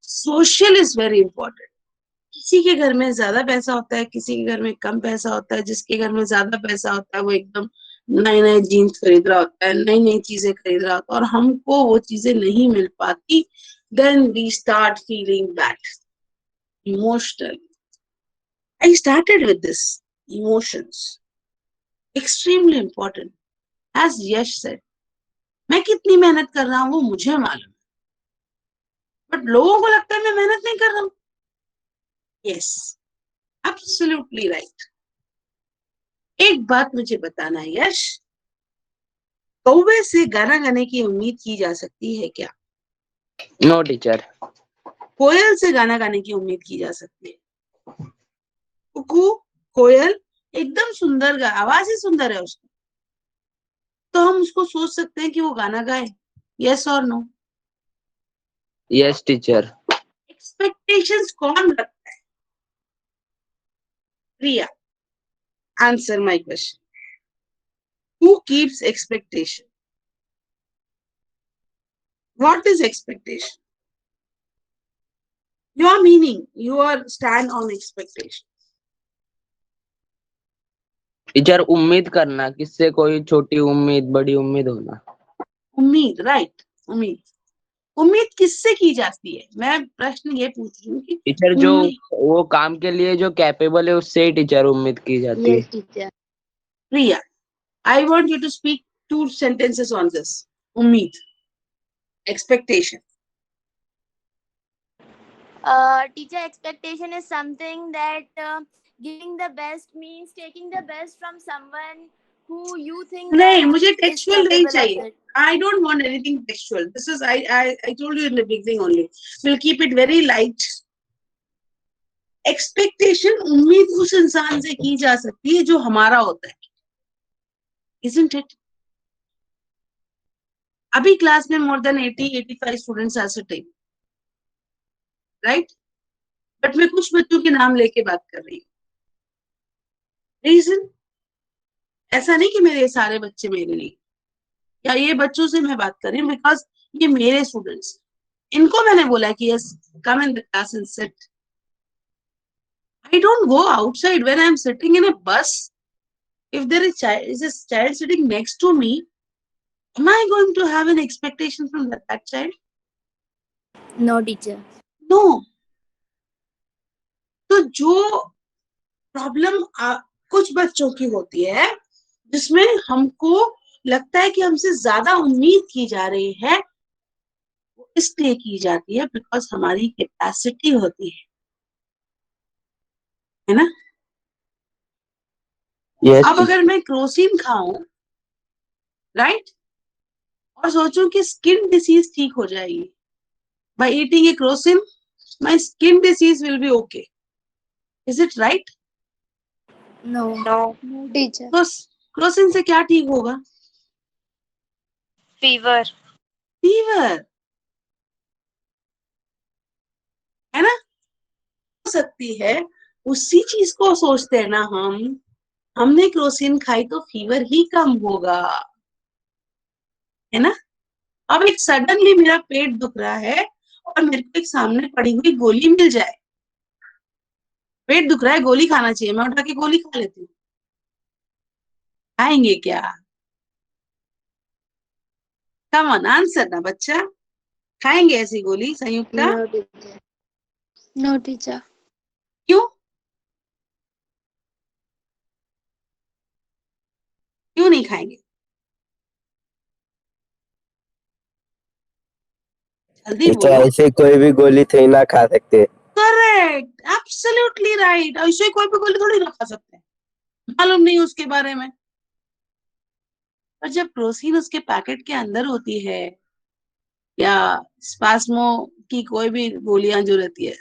Social is very important. किसी के घर में ज्यादा पैसा होता है, किसी के घर में कम पैसा होता है. जिसके घर में ज्यादा पैसा होता है वो एकदम नए नए जीन्स खरीद रहा होता है, नई नई चीजें खरीद रहा होता है, और हमको वो चीजें नहीं मिल पाती. Then we start feeling bad. Emotional. I started with this. Emotions. Extremely important. As Yash said, मैं कितनी मेहनत कर रहा हूं वो मुझे मालूम है, बट लोगों को लगता है मैं मेहनत नहीं कर रहा हूं. Yes, absolutely right. एक बात मुझे बताना है यश, कौवे से गाना गाने की उम्मीद की जा सकती है क्या? No teacher. कोयल से गाना गाने की उम्मीद की जा सकती है. कुकू, कोयल एकदम सुंदर आवाज ही सुंदर है उसकी, तो हम उसको सोच सकते हैं कि वो गाना गाए. यस और नो? Yes teacher. एक्सपेक्टेशंस कौन रखता है? Priya, answer my question. Who keeps expectation? What is expectation? Your meaning, your stand on expectation. Teacher, उम्मीद करना, किससे कोई छोटी उम्मीद बड़ी उम्मीद होना. उम्मीद, राइट. उम्मीद, उम्मीद किससे की जाती है? मैं प्रश्न ये पूछ रही हूँ कि टीचर जो वो काम के लिए जो कैपेबल है उससे ही टीचर उम्मीद की जाती है. Yes, teacher. Priya, I want you to speak 2 sentences on this. उम्मीद, expectation. Teacher, expectation is something that giving the best means taking the best from someone who you think नहीं, that मुझे is textual नहीं capable of चाहिए. it. I don't want anything textual. This is I told you in the beginning only. We'll keep it very light. Expectation, उम्मीद उस इंसान से की जा सकती है जो हमारा होता है. Isn't it? अभी क्लास में more than 80-85 students are sitting, right? But मैं कुछ बच्चों के नाम लेके बात कर रही हूँ. रीजन, ऐसा नहीं कि मेरे सारे बच्चे मेरे नहीं, या ये बच्चों से मैं बात कर रही हूँ बिकॉज ये मेरे स्टूडेंट्स, इनको मैंने बोला कि yes come in the class and sit. I don't go outside when I'm sitting in a bus. If there is a child sitting next to me, am I going to have an expectation from that child? No, teacher. No. तो जो problem कुछ बच्चों की होती है जिसमें हमको लगता है कि हमसे ज्यादा उम्मीद की जा रही है, वो इसलिए की जाती है बिकॉज हमारी कैपेसिटी होती है ना? यस अब अगर मैं क्रोसिन खाऊं, राइट, और सोचूं कि स्किन डिसीज ठीक हो जाएगी by eating a crocin, my skin disease will be okay. Is it right? No. No. No, teacher. तो क्रोसिन से क्या ठीक होगा? Fever. फीवर, है ना? हो सकती है उसी चीज को सोचते हैं ना हमने क्रोसिन खाई तो फीवर ही कम होगा, है ना? अब एक सडनली मेरा पेट दुख रहा है और मेरे को एक सामने पड़ी हुई गोली मिल जाए, पेट दुख रहा है गोली खाना चाहिए, मैं उठा के गोली खा लेती हूँ, खाएंगे क्या? कम ऑन आंसर ना बच्चा, खाएंगे ऐसी गोली संयुक्ता? No, teacher. No, teacher. क्यों? क्यों नहीं खाएंगे? जल्दी टीचर बोलो. ऐसे कोई भी गोली थे ना खा सकते. Correct, absolutely right. ऐसे कोई भी गोली थोड़ी ना खा सकते हैं, मालूम नहीं उसके बारे में. पर जब क्रोसिन उसके पैकेट के अंदर होती है या स्पास्मो की कोई भी गोलियां जो रहती है,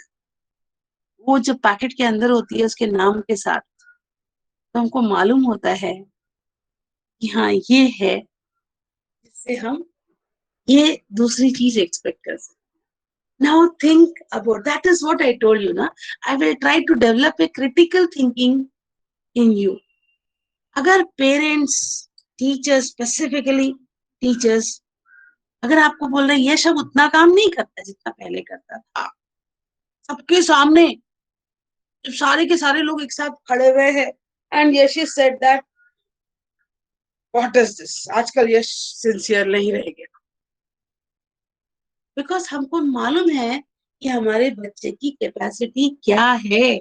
वो जब पैकेट के अंदर होती है उसके नाम के साथ, तो हमको मालूम होता है कि हाँ ये है, जिससे हम ये दूसरी चीज एक्सपेक्ट कर सकते. Now think about that. Is what I told you, na? I will try to develop a critical thinking in you. अगर पेरेंट्स, टीचर्स, स्पेसिफिकली टीचर्स, अगर आपको बोल रहे हैं यश अब उतना काम नहीं करता जितना पहले करता था, सबके सामने जब सारे के सारे लोग एक साथ खड़े हुए हैं, and Yash said that what is this, आजकल यश सिंसियर नहीं रह गया, बिकॉज हमको मालूम है कि हमारे बच्चे की कैपेसिटी क्या है.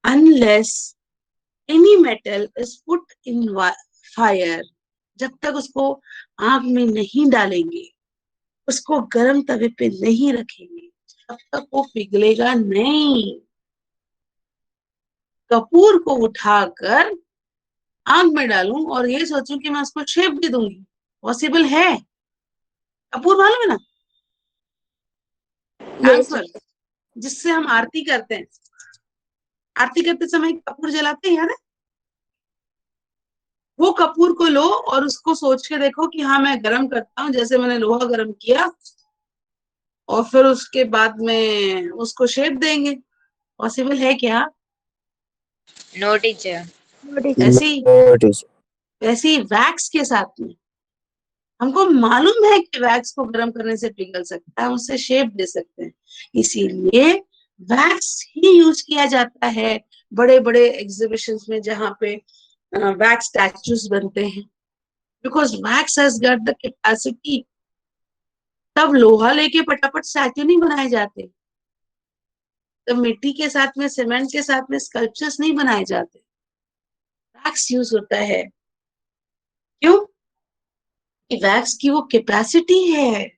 Unless any metal is put in fire, जब तक उसको आग में नहीं डालेंगे, उसको गर्म तवे पे नहीं रखेंगे, तब तक वो पिघलेगा नहीं. कपूर को उठाकर आग में डालूं और ये सोचूं कि मैं उसको शेप दे दूंगी, पॉसिबल है? कपूर मालूम है ना, कैंपर, जिससे हम आरती करते हैं, आरती करते समय कपूर जलाते हैं, याद है? वो कपूर को लो और उसको सोच के देखो कि हाँ मैं गरम करता हूँ, जैसे मैंने लोहा गरम किया, और फिर उसके बाद में उसको शेप देंगे. पॉसिबल है क्या? No, teacher. ऐसी वैक्स के साथ में हमको मालूम है कि वैक्स को गर्म करने से पिघल सकता है, उससे शेप दे सकते हैं, इसीलिए वैक्स ही यूज किया जाता है बड़े बड़े एग्जीबिशंस में जहाँ पे वैक्स स्टैचूज बनते हैं, because wax has got the capacity. तब लोहा लेके फटाफट स्टैचू नहीं बनाए जाते, तब मिट्टी के साथ में, सीमेंट के साथ में स्कल्पचर्स नहीं बनाए जाते, वैक्स यूज होता है. क्यों? वैक्स की वो कैपेसिटी है.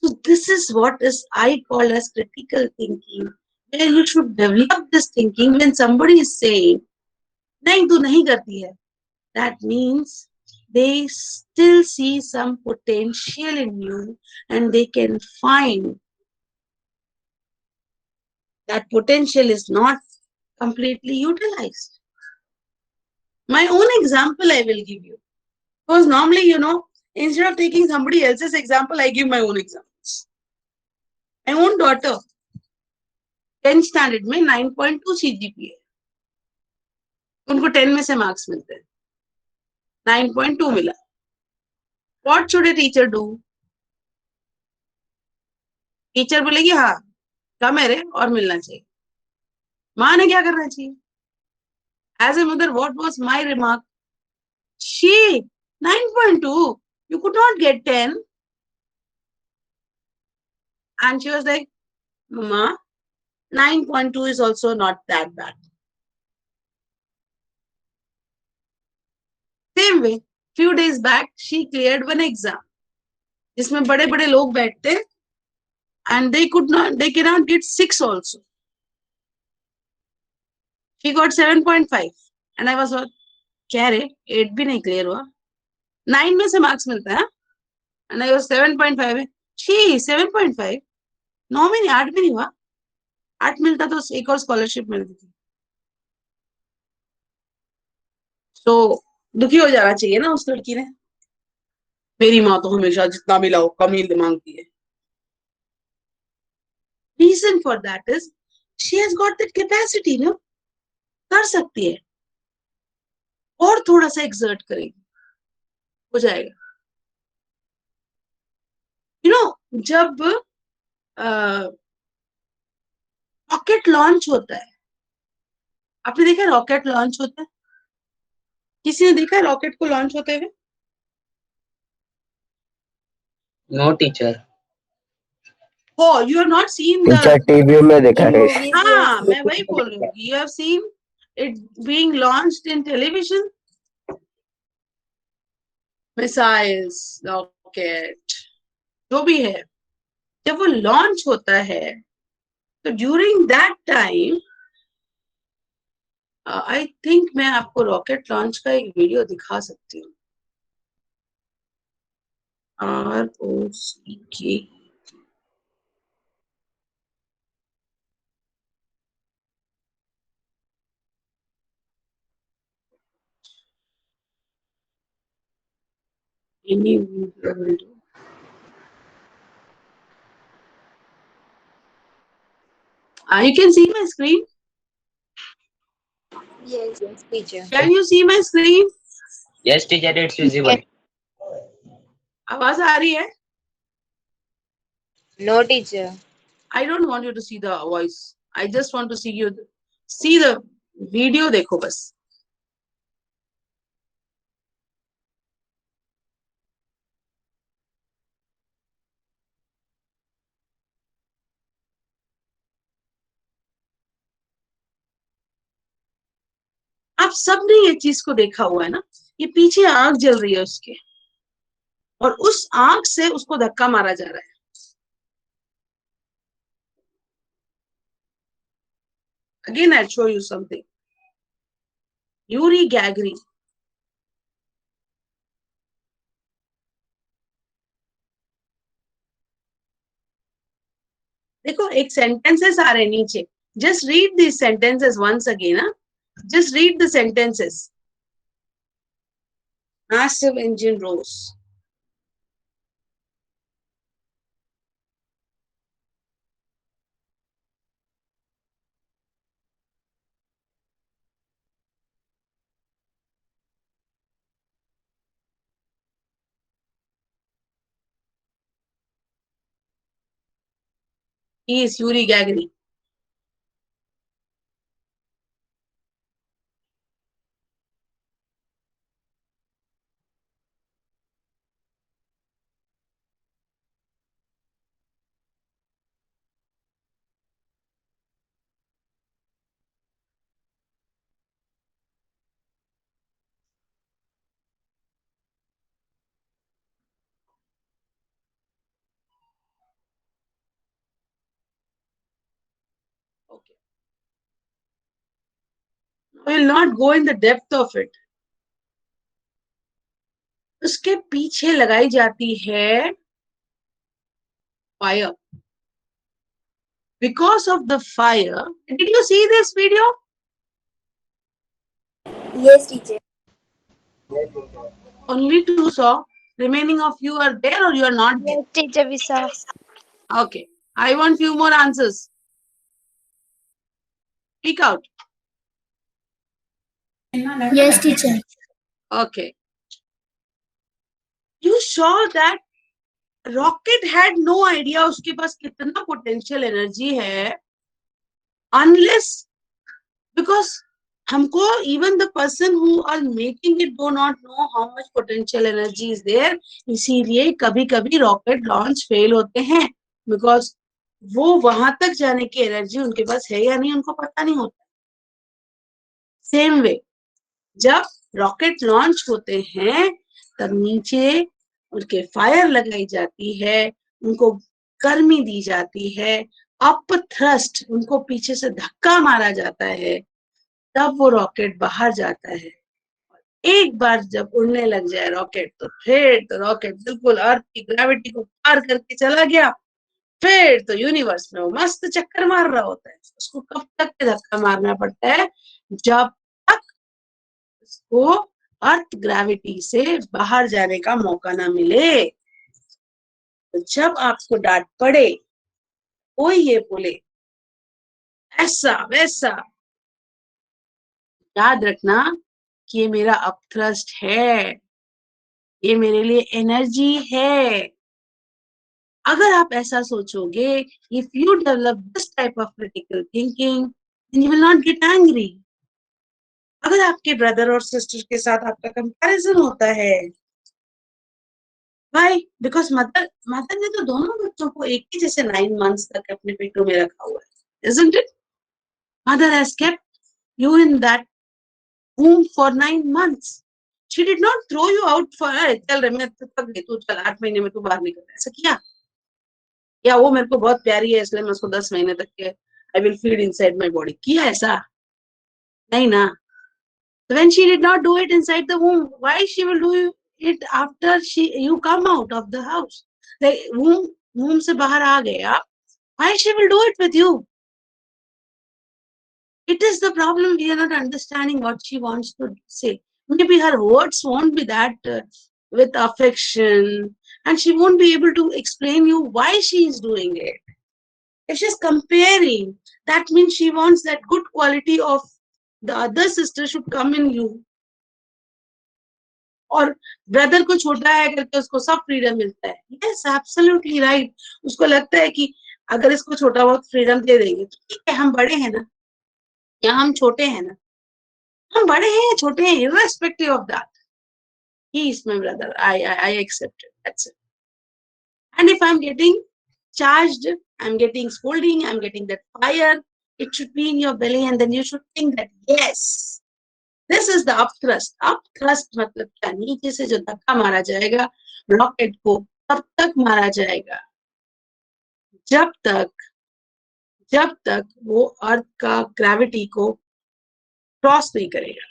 So this is what is I call as critical thinking, where you should develop this thinking when somebody is saying नहीं तू नहीं करती है, that means they still see some potential in you and they can find that potential is not completely utilized. My own example I will give you, because normally Instead of taking somebody else's example, I give my own examples. My own daughter, 10th standard में 9.2 CGPA. उनको 10 में से marks मिलते हैं. 9.2 मिला. What should a teacher do? Teacher बोलेगी हाँ कम है रे और मिलना चाहिए. माँ ने क्या करना चाहिए? As a mother, what was my remark? She 9.2. You could not get 10. And she was like, Mama, 9.2 is also not that bad. Same way, few days back, she cleared one exam. जिसमें बड़े बड़े लोग बैठते and they cannot get 6 also. She got 7.5 and I was like, क्या रे 8 भी नहीं clear हुआ 9 में से marks मिलता है and I was 7.5 she 7.5 9 में नहीं 8 भी नहीं हुआ 8 मिलता तो एक और scholarship मिलती थी. तो दुखी हो जाना चाहिए ना उस लड़की ने. मेरी माँ तो हमेशा जितना मिला हो कम ही मांगती है. Reason for that is she has got that capacity, no? कर सकती है और थोड़ा सा exert करेगी हो जाएगा. You know, जब रॉकेट लॉन्च होता है, आपने देखा रॉकेट लॉन्च होता है? किसी ने देखा रॉकेट को लॉन्च होते हुए? No teacher. Oh, you have not seen teacher the. TV में देखा है. हाँ, मैं वही बोल रही हूँ. You have seen it being launched in television. Missiles, rocket, जो भी है, जब वो लॉन्च होता है, तो during that time, I think मैं आपको रॉकेट लॉन्च का एक वीडियो दिखा सकती हूँ. ROCK. Any video will do. You can see my screen. Yes, teacher. Can you see my screen? Yes, teacher, it's visible. आवाज आ रही है? No, teacher. I don't want you to see the voice. I just want to see you see the video. देखो बस. आप सबने ये चीज को देखा हुआ है ना? ये पीछे आग जल रही है उसके और उस आग से उसको धक्का मारा जा रहा है. Again, I'll show you something. Yuri Gagarin. देखो एक sentences आ रहे हैं नीचे. Just read these sentences once again. Huh? Just read the sentences. Massive engine rose. He is Yuri Gagarin. Okay. I will not go in the depth of it. उसके पीछे लगाई जाती है fire. Because of the fire, did you see this video? Yes, teacher. Only two saw. remaining of you are there or you are not there? Yes, teacher, we saw. Okay, I want few more answers. Speak out. Yes, teacher. Okay. You saw that Rocket had no idea उसके पास कितना potential energy है, unless, because हमको even the person who are making it do not know how much potential energy is there. इसीलिए कभी कभी rocket launch fail होते हैं, because वो वहां तक जाने की एनर्जी उनके पास है या नहीं उनको पता नहीं होता. सेम वे जब रॉकेट लॉन्च होते हैं तब नीचे उनके फायर लगाई जाती है, उनको गर्मी दी जाती है, अप थ्रस्ट, उनको पीछे से धक्का मारा जाता है, तब वो रॉकेट बाहर जाता है. एक बार जब उड़ने लग जाए रॉकेट तो फिर तो रॉकेट बिल्कुल अर्थ की ग्रेविटी को पार करके चला गया. फिर तो यूनिवर्स में वो मस्त चक्कर मार रहा होता है. उसको कब तक के धक्का मारना पड़ता है? जब तक उसको अर्थ ग्रेविटी से बाहर जाने का मौका ना मिले. तो जब आपको डांट पड़े, कोई ये बोले ऐसा वैसा, याद रखना कि ये मेरा अपथ्रस्ट है, ये मेरे लिए एनर्जी है. अगर आप ऐसा सोचोगे, if you develop this type of critical thinking, then you will not get angry. अगर आपके ब्रदर और सिस्टर के साथ आपका कंपैरिजन होता है, व्हाई? बिकॉज मदर ने तो दोनों बच्चों को एक ही जैसे 9 months तक अपने पेटों में रखा हुआ है, isn't it? Mother has kept you in that womb for 9 months. She did not throw you out for, चल रे मैं थक गई, तू चल 8 महीने में तू बाहर निकल. ऐसा किया? या वो मेरे को बहुत प्यारी है इसलिए मैं उसको 10 महीने तक के I will feed inside my body. किया ऐसा? नहीं ना. When she did not do it inside the womb, why she will do it after you come out of the house? Like womb से बाहर आ गए आप, why she will do it with you? It is the problem, we are not understanding what she wants to say. Maybe her words won't be that with affection, and she won't be able to explain you why she is doing it. If she's comparing, that means she wants that good quality of the other sister should come in you. और brother को छोटा है करके उसको सब freedom मिलता है. Yes, absolutely right. उसको लगता है कि अगर इसको छोटा बहुत फ्रीडम दे देंगे तो ठीक है, हम बड़े हैं ना, या हम छोटे हैं ना, हम बड़े हैं छोटे हैं, irrespective of that, he is my brother, I accept it, that's it. And if I'm getting charged, I'm getting scolding, I'm getting that fire, it should be in your belly, and then you should think that yes, this is the upthrust. Upthrust मतलब क्या? नीचे से जो धक्का मारा जाएगा rocket को, तब तक मारा जाएगा जब तक वो अर्थ का ग्रेविटी को क्रॉस नहीं करेगा.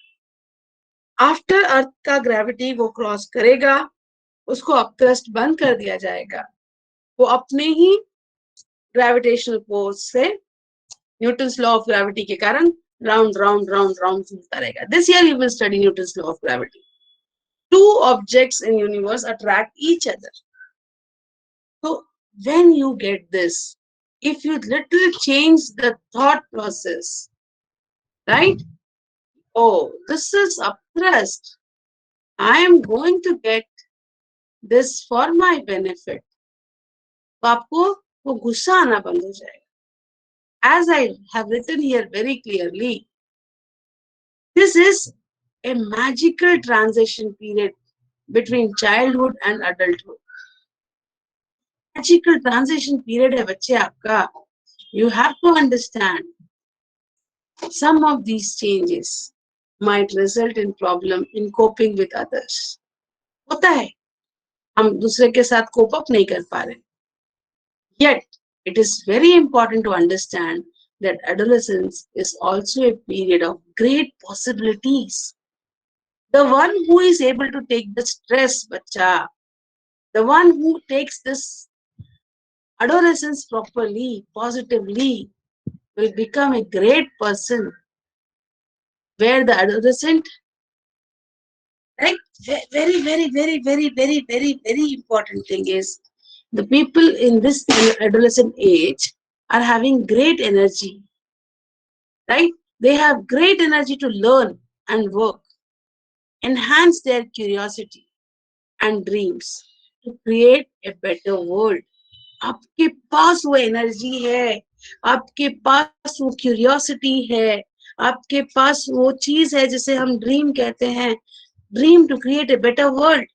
आफ्टर अर्थ का ग्रेविटी वो क्रॉस करेगा, उसको अपथ्रस्ट बंद कर दिया जाएगा. वो अपने ही ग्रेविटेशनल फोर्स से, न्यूटन्स लॉ ऑफ ग्रेविटी के कारण राउंड राउंड राउंड राउंड घूमता रहेगा. This year you will study Newton's law of gravity. Two objects in universe attract each other. So when you get this, if you little change the thought process, right? Oh, this is upthrust. I am going to get this for my benefit. तो आपको वो गुस्सा आना बंद हो जाएगा. As I have written here very clearly, this is a magical transition period between childhood and adulthood. Magical transition period है बच्चे आपका. You have to understand some of these changes might result in problem in coping with others. होता है, हम दूसरे के साथ cope up नहीं कर पा रहे. Yet, it is very important to understand that adolescence is also a period of great possibilities. The one who is able to take the stress, bacha, the one who takes this adolescence properly, positively, will become a great person, where the adolescent Right? Very, very, very, very, very, very, very important thing is the people in this adolescent age are having great energy, right? They have great energy to learn and work, enhance their curiosity and dreams to create a better world. आपके पास वो energy है, आपके पास वो curiosity है, आपके पास वो चीज है जिसे हम ड्रीम कहते हैं, dream to create a better world.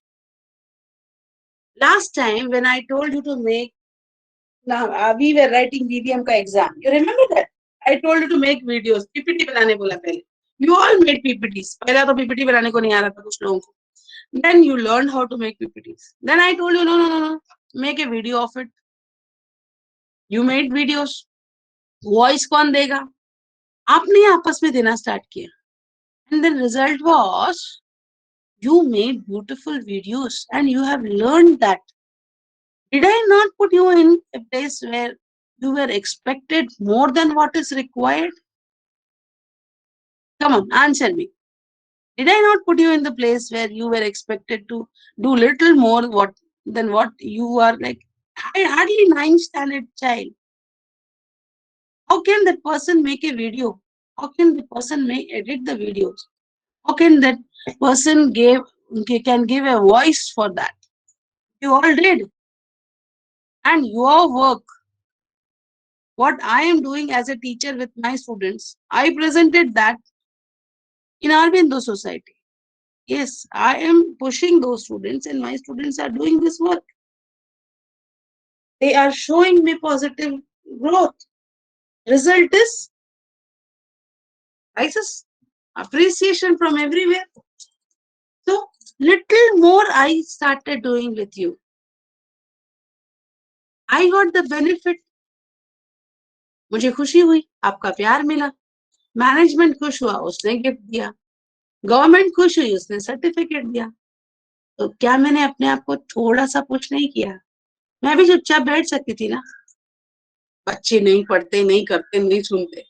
Last time when I told you to make, now we were writing BBM का exam. You remember that? I told you to make videos. PPT बनाने बोला पहले. You all made PPTs. पहला तो PPT बनाने को नहीं आ रहा था कुछ लोगों को. Then you learned how to make PPTs. Then I told you, no. Make a video of it. You made videos. Voice कौन देगा? आपने आपस में देना start किया. And the result was you made beautiful videos and you have learned that. Did I not put you in a place where you were expected more than what is required? Come on, answer me. Did I not put you in the place where you were expected to do little more than what you are like? Hardly 9th standard child. How can that person make a video? How can the person edit the videos? How can that person can give a voice for that? You all did. And your work, what I am doing as a teacher with my students, I presented that in Aurobindo Society. Yes, I am pushing those students and my students are doing this work. They are showing me positive growth. Result is appreciation from everywhere. So little more I started doing with you. I got the benefit. मुझे खुशी हुई, आपका प्यार मिला, management खुश हुआ, उसने gift दिया, गवर्नमेंट खुश हुई, उसने सर्टिफिकेट दिया. तो क्या मैंने अपने आप को थोड़ा सा पुश नहीं किया? मैं भी चुपचाप बैठ सकती थी ना. बच्चे नहीं पढ़ते, नहीं करते, नहीं सुनते.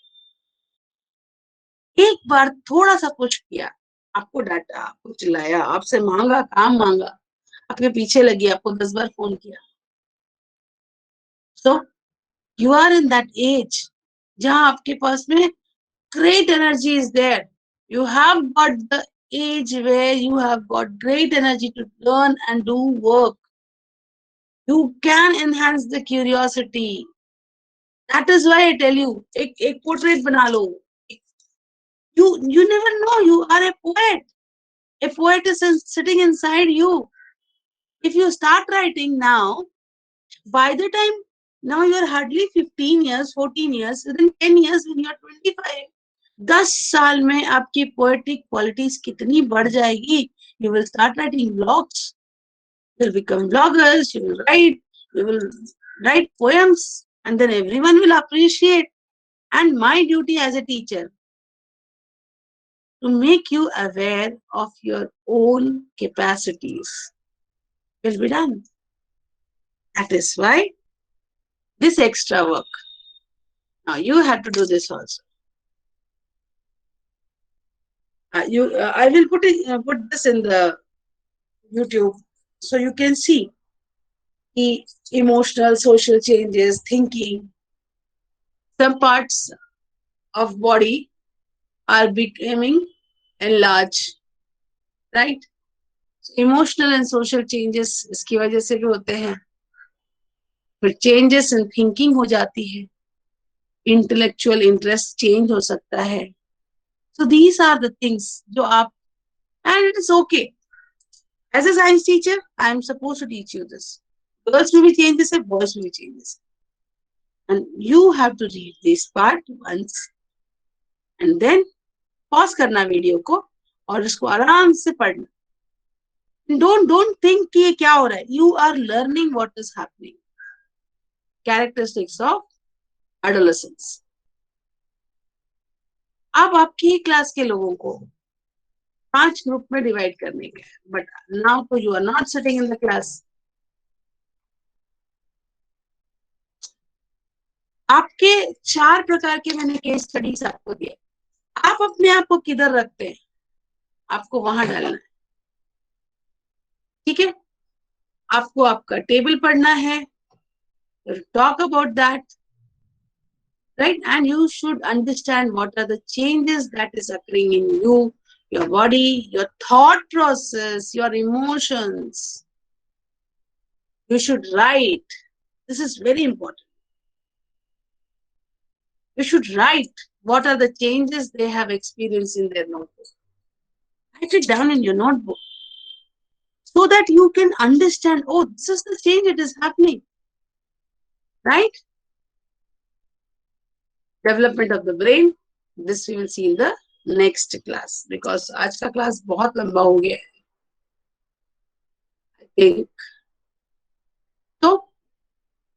एक बार थोड़ा सा पुश किया, आपको डांटा, आपको चिल्लाया, आपसे मांगा, काम मांगा, आपके पीछे लगी, आपको 10 बार फोन किया. So you are in that age जहां आपके पास में great energy is there. You have got the age where you have got great energy to learn and do work. You can enhance the curiosity. That is why I tell you, एक portrait बना लो. You never know, you are a poet. A poet is sitting inside you. If you start writing now, by the time now you are hardly 15 years, 14 years, within 10 years when you are 25, 10 साल में आपकी poetic qualities कितनी बढ़ जाएगी. You will start writing blogs. You will become bloggers. You will write poems, and then everyone will appreciate. And my duty as a teacher to make you aware of your own capacities will be done. That is why this extra work. Now you have to do this also. I will put this in the YouTube so you can see the emotional, social changes, thinking. Some parts of body are becoming enlarged, right? So emotional and social changes इसकी वजह से भी होते हैं. फिर changes in thinking हो जाती है. Intellectual interest change हो सकता है. So these are the things जो आप, and it is okay. As a science teacher, I am supposed to teach you this. Girls will be changes, boys will be changes. And you have to read this part once and then pause करना video को और इसको आराम से पढ़ना. Don't think कि ये क्या हो रहा है. You are learning what is happening. Characteristics of adolescence. अब आपकी ही क्लास के लोगों को 5 ग्रुप में डिवाइड करने के, बट नाउ तो you are not sitting in the class. आपके 4 प्रकार के मैंने केस स्टडीज आपको दिए. आप अपने आप को किधर रखते हैं, आपको वहां डालना है. ठीक है, आपको आपका टेबल पढ़ना है, talk about that, right? And you should understand what are the changes that is occurring in you, your body, your thought process, your emotions. You should write. This is very important. You should write what are the changes they have experienced in their notebook. Write it down in your notebook so that you can understand, oh, this is the change that is happening, right? Development of the brain. This we will see in the next class, because आज का class बहुत लंबा हो गया है, I think. So,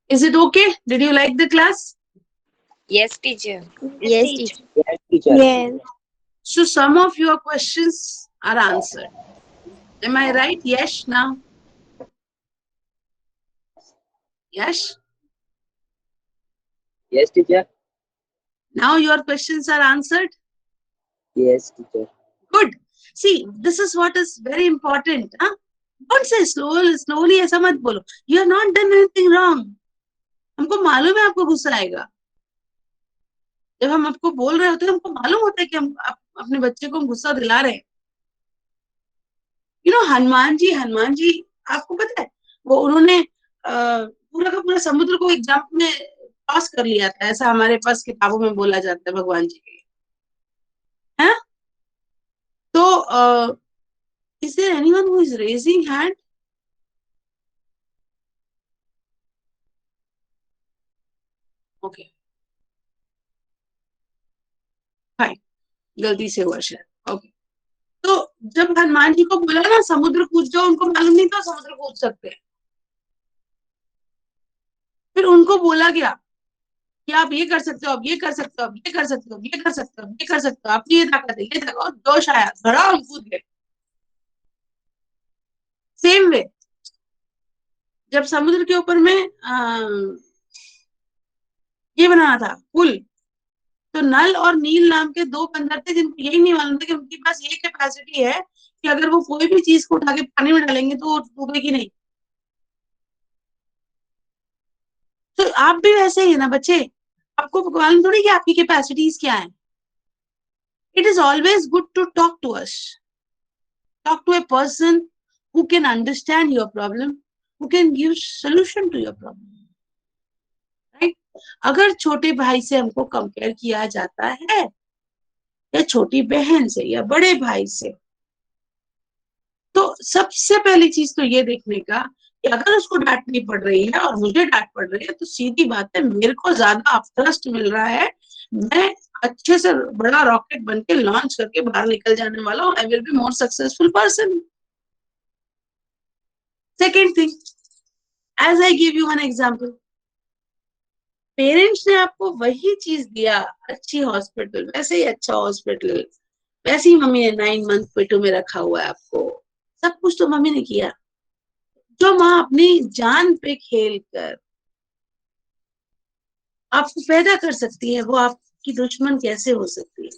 is it okay? Did you like the class? Yes, teacher. Yes, teacher. Yes, teacher. Yes. So some of your questions are answered. Am I right? Yes, now. Yes. Yes, teacher. Now your questions are answered. Yes, teacher. Good. See, this is what is very important. Huh? Don't say slowly ऐसा मत बोलो. You have not done anything wrong. हमको मालूम है आपको गुस्सा आएगा. जब हम आपको बोल रहे होते हैं, हमको मालूम होता है कि हम अपने बच्चे को गुस्सा दिला रहे हैं. You know, हनुमान जी आपको पता है, वो उन्होंने पूरा का पूरा समुद्र को एक जंप में क्रॉस कर लिया था. ऐसा हमारे पास किताबों में बोला जाता है भगवान जी के लिए, है? तो is there anyone who is raising hand? Okay. Fine. गलती से हुआ शायद. ओके. तो जब हनुमान जी को बोला ना समुद्र कूद जाओ, उनको मालूम नहीं था समुद्र कूद सकते हैं. फिर उनको बोला गया कि आप ये कर सकते हो, आप ये कर सकते हो, आप ये कर सकते हो, ये कर सकते हो, ये कर सकते हो, आपकी ये ताकत है, ये ताकत. जोश आया, धड़ाम कूद गए. सेम वे जब समुद्र के ऊपर में ये बनाना था पुल, तो नल और नील नाम के दो बंदर थे जिनको यही नहीं मालूम था कि उनके पास ये कैपेसिटी है कि अगर वो कोई भी चीज को उठा के पानी में डालेंगे तो वो डूबेगी नहीं. तो आप भी वैसे ही है ना बच्चे, आपको मालूम थोड़ी कि आपकी कैपेसिटीज क्या है. It is always good to talk to us, talk to a person who can understand your problem, who can give solution to your problem, right? अगर छोटे भाई से हमको कंपेयर किया जाता है, या छोटी बहन से, या बड़े भाई से, तो सबसे पहली चीज तो ये देखने का कि अगर उसको डांटनी पड़ रही है और मुझे डांट पड़ रही है, तो सीधी बात है मेरे को ज्यादा अपथ्रस्ट मिल रहा है, मैं अच्छे से बड़ा रॉकेट बन के लॉन्च करके बाहर निकल जाने वाला हूँ. I will be more successful person. Second thing, as I give you one example, parents ने आपको वही चीज दिया, अच्छी हॉस्पिटल, वैसे ही अच्छा हॉस्पिटल, वैसे ही मम्मी ने 9 मंथ पेटों में रखा हुआ है आपको, सब कुछ तो मम्मी ने किया. जो माँ अपनी जान पे खेल कर आपको पैदा कर सकती है, वो आपकी दुश्मन कैसे हो सकती है?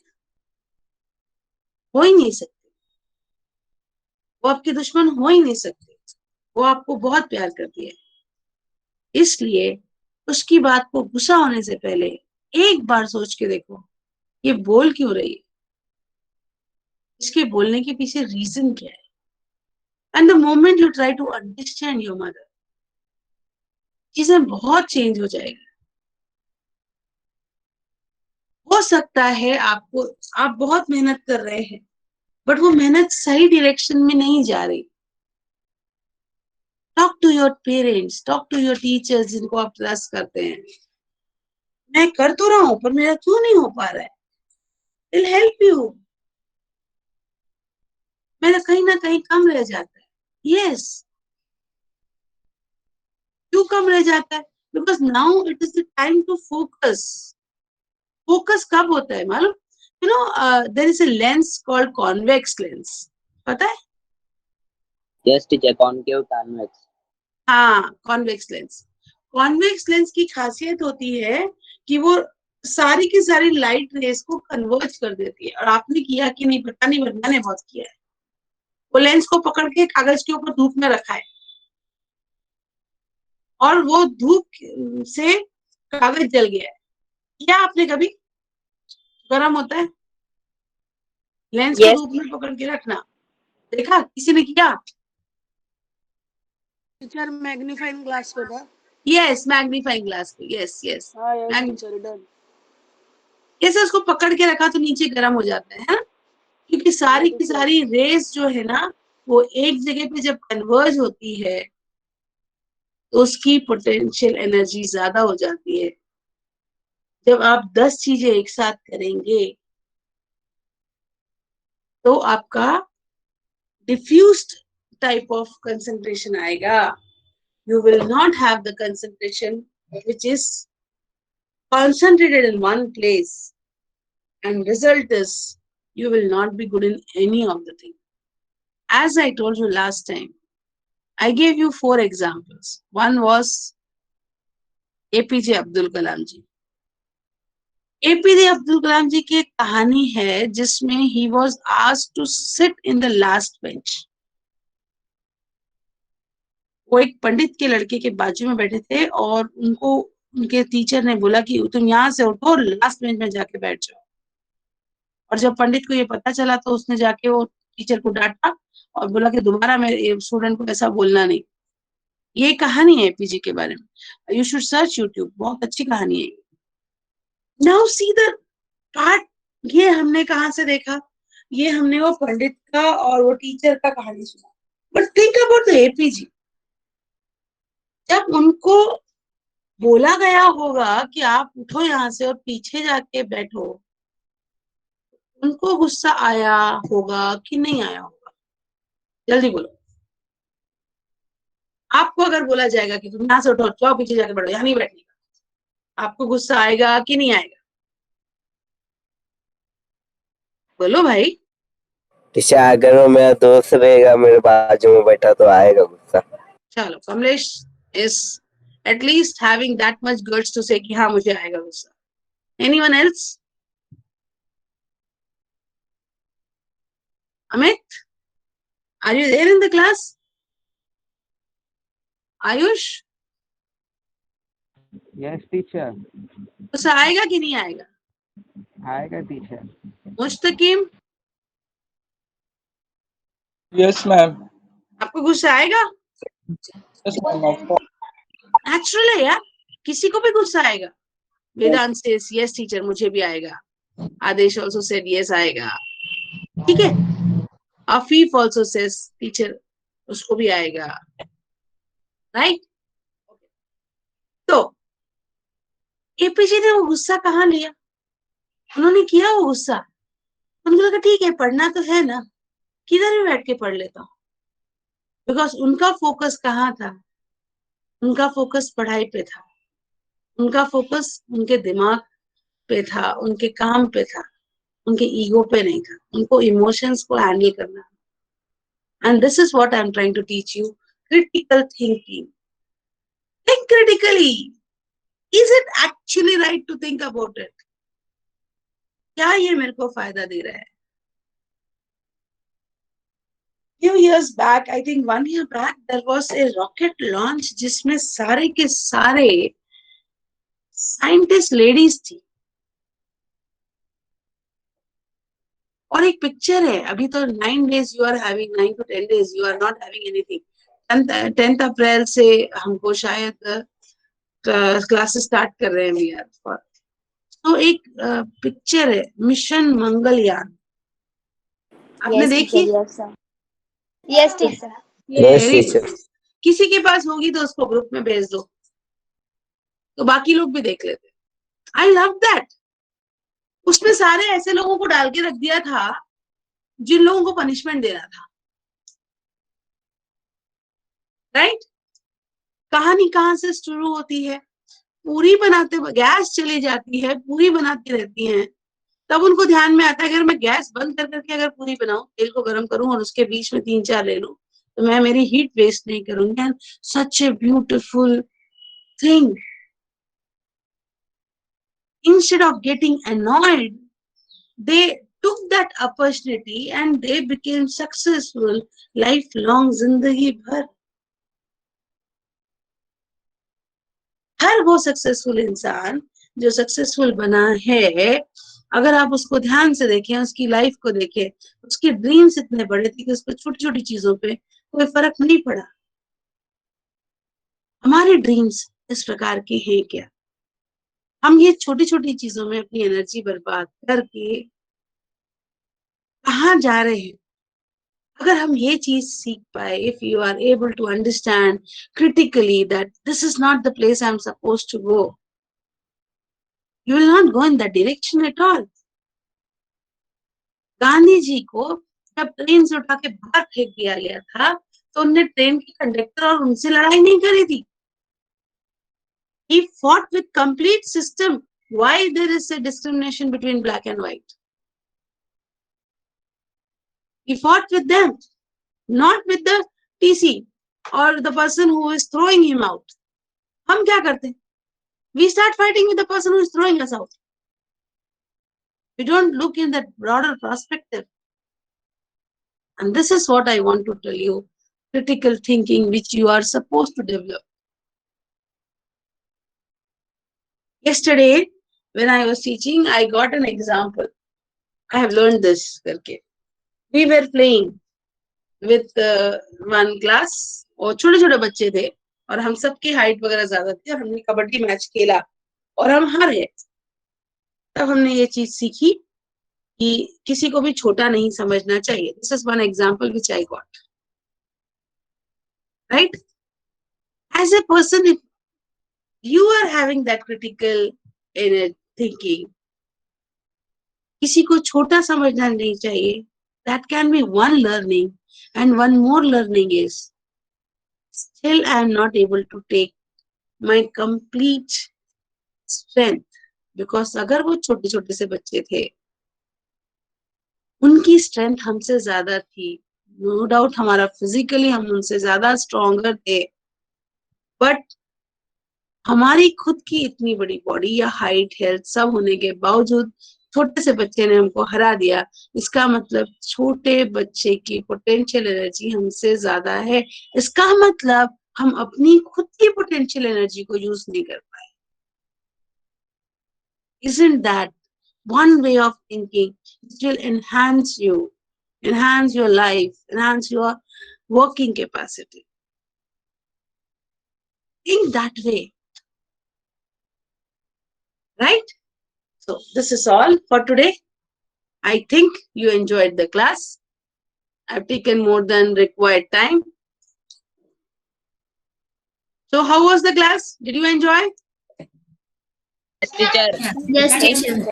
हो ही नहीं सकती. वो आपकी दुश्मन हो ही नहीं सकती. वो आपको बहुत प्यार करती है. इसलिए उसकी बात को गुस्सा होने से पहले एक बार सोच के देखो, ये बोल क्यों रही है, इसके बोलने के पीछे रीजन क्या है. And the moment you try to understand your mother, चीजें बहुत चेंज हो जाएगी. हो सकता है आप बहुत मेहनत कर रहे हैं, बट वो मेहनत सही डायरेक्शन में नहीं जा रही. Talk to your parents, talk to your teachers जिनको आप ट्रस्ट करते हैं. मैं कर तो रहा हूं पर मेरा क्यों नहीं हो पा रहा है? Will help you. मेरा कहीं ना कहीं कम रह जाता है. यस, क्यों कम रह जाता है? Because now it is the time to focus. Focus कब होता है मालूम? You know there is a lens called convex lens. पता है? Yes, teacher. Concave, convex. हाँ, कॉन्वेक्स लेंस. कॉन्वेक्स लेंस की खासियत होती है कि वो सारी की सारी लाइट रेस को कन्वर्ज कर देती है. और आपने किया कि नहीं पता नहीं, बट मैंने बहुत किया है. वो लेंस को पकड़ के कागज के ऊपर धूप में रखा है और वो धूप से कागज जल गया है। क्या आपने कभी? गरम होता है, लेंस को Yes. धूप में पकड़ के रखना देखा किसी ने किया? टीचर मैग्नीफाइंग ग्लास पे था। यस, मैग्नीफाइंग ग्लास पे, यस यस। हाँ यस टीचर, डन। कैसे उसको पकड़ के रखा तो नीचे गर्म हो जाता है ना, क्योंकि सारी की सारी रेस जो है ना वो एक जगह पे जब कन्वर्ज होती है तो उसकी पोटेंशियल एनर्जी ज्यादा हो जाती है। जब आप 10 चीजें एक साथ करेंगे तो आपका डिफ्यूज्ड टाइप ऑफ कंसंट्रेशन आएगा। You will not have the concentration which is concentrated in one place, and result is you will not be good in any of the thing. As I told you last time, I gave you 4 examples. One was APJ Abdul Kalam ji. APJ Abdul Kalam ji की एक कहानी है जिसमें he was asked to sit in the last bench. वो एक पंडित के लड़के के बाजू में बैठे थे और उनको उनके टीचर ने बोला कि तुम यहाँ से उठो और लास्ट बेंच में जाके बैठ जाओ। और जब पंडित को ये पता चला तो उसने जाके वो टीचर को डांटा और बोला कि दोबारा मेरे स्टूडेंट को ऐसा बोलना नहीं। ये कहानी है एपीजे के बारे में, यू शुड सर्च यूट्यूब, बहुत अच्छी कहानी है। नाउ सी द पार्ट, ये हमने कहाँ से देखा? ये हमने वो पंडित का और वो टीचर का कहानी सुना। But think about the APJ, जब उनको बोला गया होगा कि आप उठो यहाँ से और पीछे जाके बैठो, उनको गुस्सा आया होगा कि नहीं आया होगा? जल्दी बोलो। आपको अगर बोला जाएगा कि तुम यहाँ से उठो, जाओ पीछे जाके बैठो, यहाँ नहीं बैठने का, आपको गुस्सा आएगा कि नहीं आएगा? बोलो भाई। टीचर अगर वो मेरा दोस्त रहेगा मेरे बाजू में बैठा तो आएगा गुस्सा। चलो, Kamlesh is at least having that much guts to say कि हाँ मुझे आएगा गुस्सा। Anyone else? Amit, are you there in the class? Ayush? Yes teacher. गुस्सा आएगा कि नहीं आएगा? आएगा टीचर। मुस्तकीम? Yes ma'am. आपको गुस्सा आएगा? Yes ma'am. नेचुरल है यार, किसी को भी गुस्सा आएगा। वेदांत सेज यस टीचर, मुझे भी आएगा। आदेश ऑल्सो सेड यस आएगा, ठीक है। अफीफ ऑल्सो सेज टीचर, उसको भी आएगा, राइट। तो एपीजे ने वो गुस्सा कहाँ लिया? उन्होंने किया वो गुस्सा, उनको लगा ठीक है पढ़ना तो है ना, किधर भी बैठ के पढ़ लेता हूँ। बिकॉज उनका फोकस कहाँ था? उनका फोकस पढ़ाई पे था, उनका फोकस उनके दिमाग पे था, उनके काम पे था, उनके ईगो पे नहीं था। उनको इमोशंस को हैंडल करना। And this is what I am trying to teach you, critical thinking. Think critically. Is it actually right to think about it? क्या ये मेरे को फायदा दे रहा है? Few years back, I think 1 year back, there was a rocket launch जिसमें सारे के सारे साइंटिस्ट लेडीज थी। और एक पिक्चर है, अभी तो 9 days you are having, 9 to 10 days you are not having anything। 10th अप्रैल से हमको शायद क्लासेस स्टार्ट कर रहे हैं यार। तो एक पिक्चर है मिशन मंगलयान, आपने देखी? Yes teacher. Yes teacher. किसी के पास होगी तो उसको ग्रुप में भेज दो तो बाकी लोग भी देख लेते। I love that. उसमें सारे ऐसे लोगों को डाल के रख दिया था जिन लोगों को पनिशमेंट देना था, राइट। कहानी कहाँ से शुरू होती है? पूरी बनाते, गैस चली जाती है, पूरी बनाती रहती हैं, तब उनको ध्यान में आता है अगर मैं गैस बंद कर करके अगर पूरी बनाऊं, तेल को गर्म करूं और उसके बीच में 3-4 ले लूं तो मैं मेरी हीट वेस्ट नहीं करूंगी। And such a beautiful thing. Instead of getting annoyed, they took that opportunity and they became successful lifelong जिंदगी भर. हर वो सक्सेसफुल इंसान जो सक्सेसफुल बना है, अगर आप उसको ध्यान से देखें, उसकी लाइफ को देखें, उसके ड्रीम्स इतने बड़े थे कि उसको छोटी छोटी चीजों पे कोई फर्क नहीं पड़ा. हमारे ड्रीम्स इस प्रकार के हैं क्या? हम ये छोटी छोटी चीजों में अपनी एनर्जी बर्बाद करके कहाँ जा रहे हैं? अगर हम ये चीज सीख पाए, if you are able to understand critically that this is not the place I'm supposed to go, you will not go in that direction at all. Gandhi ji को जब ट्रेन से उठा के बाहर फेंक दिया गया था, तो उनने ट्रेन के कंडक्टर और उनसे लड़ाई नहीं करी थी. He fought with complete system. Why there is a discrimination between black and white? He fought with them, not with the TC or the person who is throwing him out. हम क्या करते हैं? We start fighting with the person who is throwing us out. We don't look in that broader perspective. And this is what I want to tell you. Critical thinking which you are supposed to develop. Yesterday, when I was teaching, I got an example. I have learned this. We were playing with one class, और छोटे छोटे बच्चे थे, और हम सबकी height वगैरह ज्यादा थी, और हमने कबड्डी मैच खेला और हम हार गए. तब हमने ये चीज सीखी कि किसी को भी छोटा नहीं समझना चाहिए. This is one example which I got. Right? As a person, if you are having that critical thinking, किसी को छोटा समझना नहीं चाहिए. That can be one learning, and one more learning is still I am not able to take my complete strength, because अगर वो छोटे छोटे से बच्चे थे, उनकी स्ट्रेंथ हमसे ज्यादा थी. नो डाउट हमारा फिजिकली हम उनसे ज्यादा स्ट्रॉन्गर थे, बट हमारी खुद की इतनी बड़ी बॉडी या हाइट हेल्थ सब होने के बावजूद छोटे से बच्चे ने हमको हरा दिया. इसका मतलब छोटे बच्चे की पोटेंशियल एनर्जी हमसे ज्यादा है. इसका मतलब हम अपनी खुद की पोटेंशियल एनर्जी को यूज नहीं कर पाए. Isn't that one way of thinking? It will enhance you, enhance your life, enhance your working capacity. Think that way. Right? So this is all for today. I think you enjoyed the class. I've taken more than required time. So how was the class? Did you enjoy? Yes, teacher. Yes, teacher.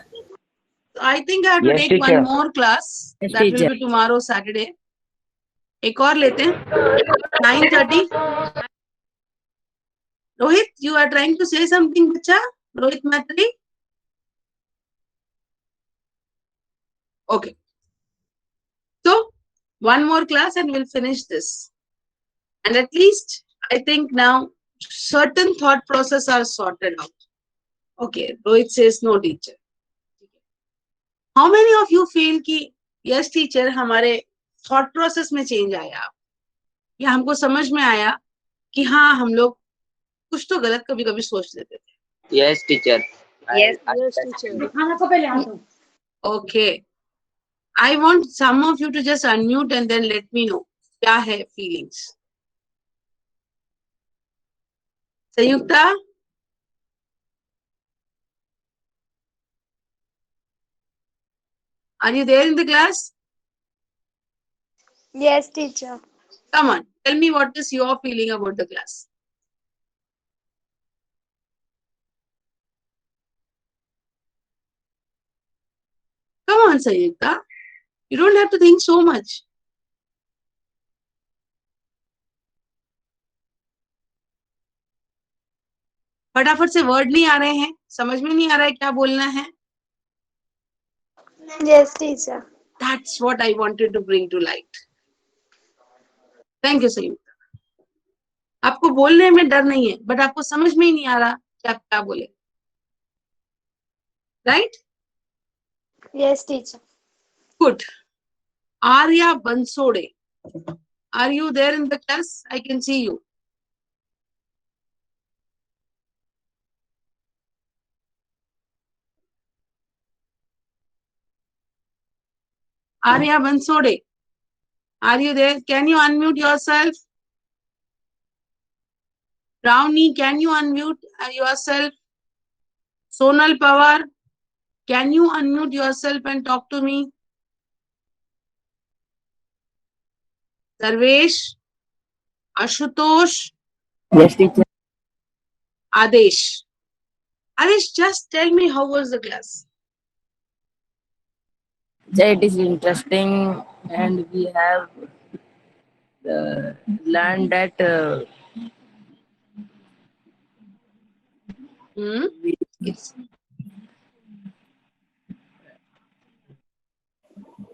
I think I have to Yes, take teacher. one more class. Yes, That will teacher. be tomorrow, Saturday. एक और लेते हैं. 9:30. Rohit, you are trying to say something, बच्चा? Rohit Maitri? Okay. So, one more class and we'll finish this. And at least, I think now, certain thought process are sorted out. Okay, Rohit says no teacher. How many of you feel कि yes teacher हमारे thought process में change आया, या हमको समझ में आया कि हाँ हम लोग कुछ तो गलत कभी कभी सोच लेते थे. Yes, teacher. Yes. Yes, teacher. Okay. I want some of you to just unmute and then let me know क्या है feelings. Sanyukta? Are you there in the class? Yes, teacher. Come on, tell me what is your feeling about the class. Come on, Sayukta. You don't have to think so much. फटाफट से word नहीं आ रहे हैं, समझ में नहीं आ रहा है क्या बोलना है. Yes, teacher. That's what I wanted to bring to light. Thank you, Sayukta. आपको बोलने में डर नहीं है, बट आपको समझ में ही नहीं आ रहा कि आप क्या बोले. Right? Yes, teacher. good. Arya Bansode. Are you there in the class? I can see you. Arya Bansode. Are you there? Can you unmute yourself? Brownie, can you unmute yourself? Sonal Pawar, can you unmute yourself and talk to me? Sarvesh, Ashutosh, Yes, teacher. Adesh. Adesh, just tell me how was the class? It is interesting, and we have learned that Yes.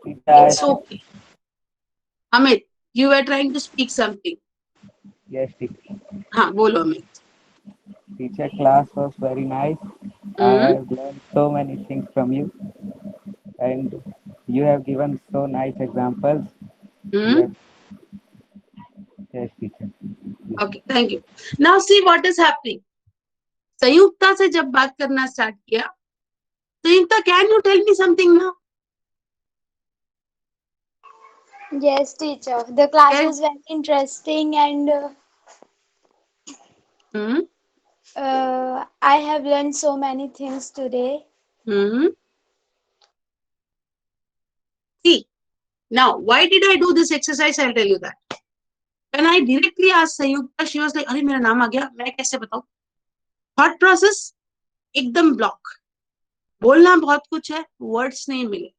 It's okay. Amit, you were trying to speak something. Yes, teacher. हाँ, बोलो Amit. Teacher, class was very nice. I have learned so many things from you, and you have given so nice examples. Yes, yes, teacher. Okay, thank you. Now see what is happening. संयुक्ता से जब बात करना start किया, संयुक्ता, can you tell me something now? Yes, teacher. The class was very interesting, and I have learned so many things today. See, now why did I do this exercise? I'll tell you that. When I directly asked Sayukta, she was like, "अरे मेरा नाम आ गया, मैं कैसे बताऊं?" Thought process एकदम block. बोलना बहुत कुछ है, words नहीं मिले.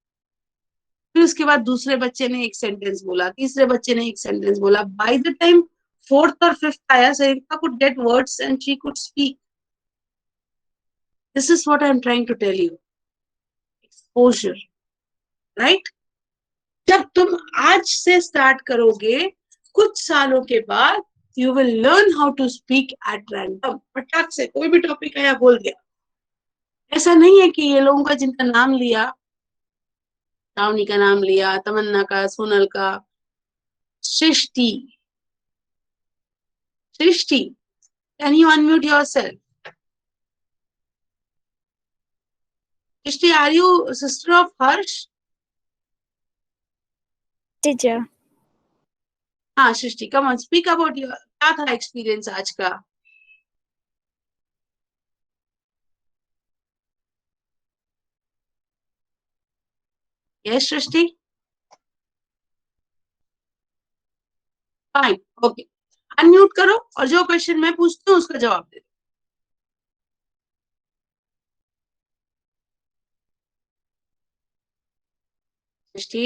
फिर उसके बाद दूसरे बच्चे ने एक सेंटेंस बोला, तीसरे बच्चे ने एक सेंटेंस बोला. By the time fourth or fifth आया, Sayukta could get words and she could speak. This is what I'm trying to tell you. Exposure, right? जब तुम आज से स्टार्ट करोगे, कुछ सालों के बाद you will learn how to speak at random. फटाक से कोई भी टॉपिक आया बोल दिया. ऐसा नहीं है कि ये लोगों का जिनका नाम लिया, रावनी का नाम लिया, तमन्ना का, सोनल का, सृष्टि, can you unmute yourself? Srishti, are you a sister of Harsh? Teacher. हाँ सृष्टि, come on, speak about your क्या था एक्सपीरियंस आज का? Yes, सृष्टि? Fine, okay. अनम्यूट करो और जो क्वेश्चन मैं पूछती हूँ उसका जवाब दे दो. सृष्टि,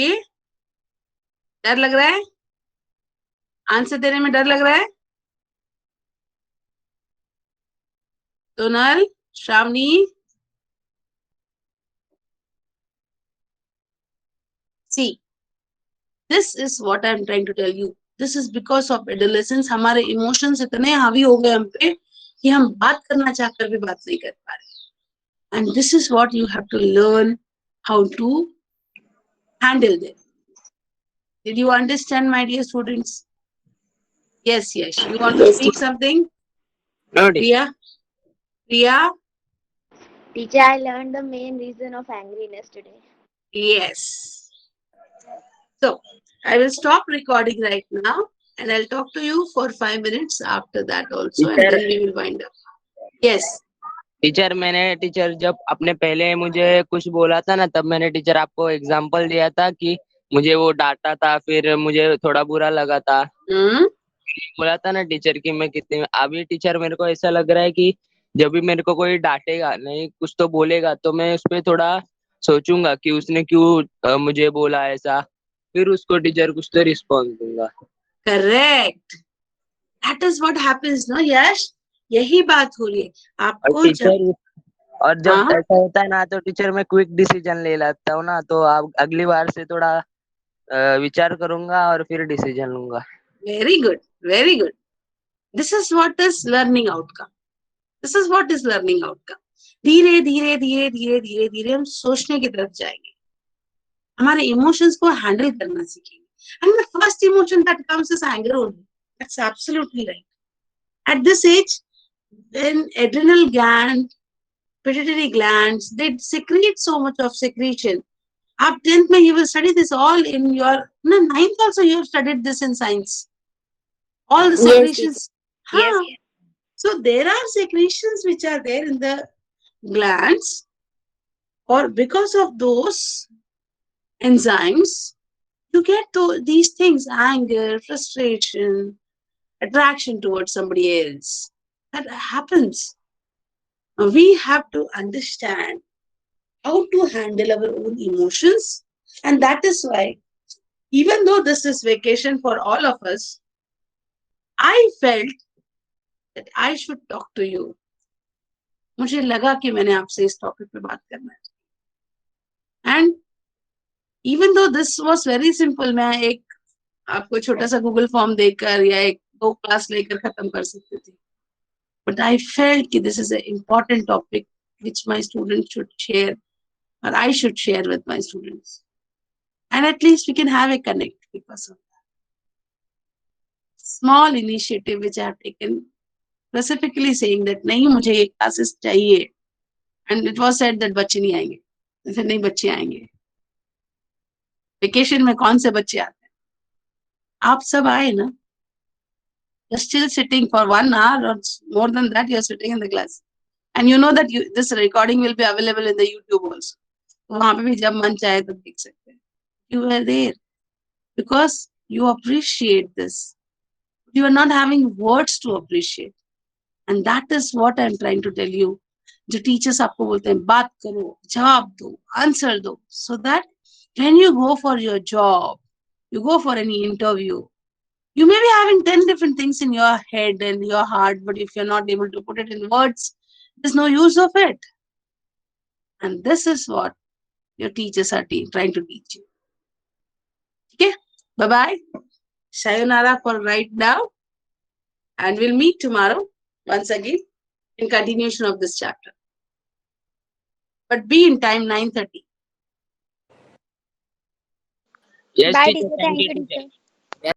डर लग रहा है? आंसर देने में डर लग रहा है? Sonal, Shravani, see, this is what I'm trying to tell you. This is because of adolescence. हमारे इमोशंस इतने हावी हो गए हम पे कि हम बात करना चाहकर भी बात नहीं कर पा रहे. And this is what you have to learn how to handle them. Did you understand, my dear students? Yes, yes. You want to speak something? No, Priya? Teacher, I learned the main reason of angriness today. Yes. So, I will stop recording right now and I'll talk to you for 5 minutes after that also, and then we will wind up. Yes. Teacher, मैंने teacher जब अपने पहले मुझे कुछ बोला था ना, तब मैंने टीचर आपको एग्जांपल दिया था कि मुझे वो डांटा था, फिर मुझे थोड़ा बुरा लगा था. बोला था ना टीचर कि मैं कितने. अभी टीचर मेरे को ऐसा लग रहा है कि जब भी मेरे को कोई डांटेगा नहीं, कुछ तो बोलेगा, तो मैं उस पर थोड़ा सोचूंगा कि उसने क्यों मुझे बोला ऐसा, फिर उसको टीचर कुछ तो रिस्पॉन्स दूंगा. Correct. That is what happens, no Yash? यही बात हो रही है आपको. और जब ऐसा होता है ना, तो टीचर मैं क्विक डिसीजन ले लेता हूँ ना, तो आप अगली बार से थोड़ा विचार करूंगा और फिर डिसीजन लूंगा. Very good, very good. This is what is learning outcome. This is what is learning outcome. धीरे धीरे धीरे धीरे धीरे धीरे हम सोचने की तरफ जाएंगे. हमारे इमोशंस को हैंडल करना सीखेंगे. And the first emotion that comes is anger only. That's absolutely right. At this age, when adrenal gland, pituitary glands, they secrete so much of secretion. Up 10th, you will study this all in your, no, 9th also you have studied this in science. All the Yes, teacher. secretions. Yes, Huh. yes. So there are secretions which are there in the glands, or because of those enzymes, you get to these things: anger, frustration, attraction towards somebody else. That happens. We have to understand how to handle our own emotions, and that is why, even though this is vacation for all of us, I felt that I should talk to you. मुझे लगा कि मैंने आपसे इस topic पे बात करना है. And even though this was very simple, मैं एक आपको छोटा सा गूगल फॉर्म देकर या एक 2 क्लास लेकर खत्म कर सकती थी. But I felt that this is an important topic which my students should share, or I should share with my students. And at least we can have a connect because of that. Small initiative which I have taken, specifically saying that नहीं मुझे ये classes चाहिए. And it was said that बच्चे नहीं आएंगे. I said नहीं बच्चे आएंगे. Vacation में कौन से बच्चे आते हैं? आप सब आए ना? You're still sitting for 1 hour or more than that, you're sitting in the class. And you know that this recording will be available in the YouTube also. वहाँ पे भी जब मन चाहे तब देख सकते हैं. You were there because you appreciate this. You are not having words to appreciate. And that is what I'm trying to tell you. जो teachers आपको बोलते हैं बात करो, जवाब दो, answer दो, so that when you go for your job, you go for any interview, you may be having 10 different things in your head and your heart, but if you're not able to put it in words, there's no use of it. And this is what your teachers are trying to teach you. Okay, bye-bye. Sayonara for right now. And we'll meet tomorrow once again in continuation of this chapter. But be in time 9:30. Yes, Bye, teacher. teacher. Thank Thank you, you, teacher. teacher.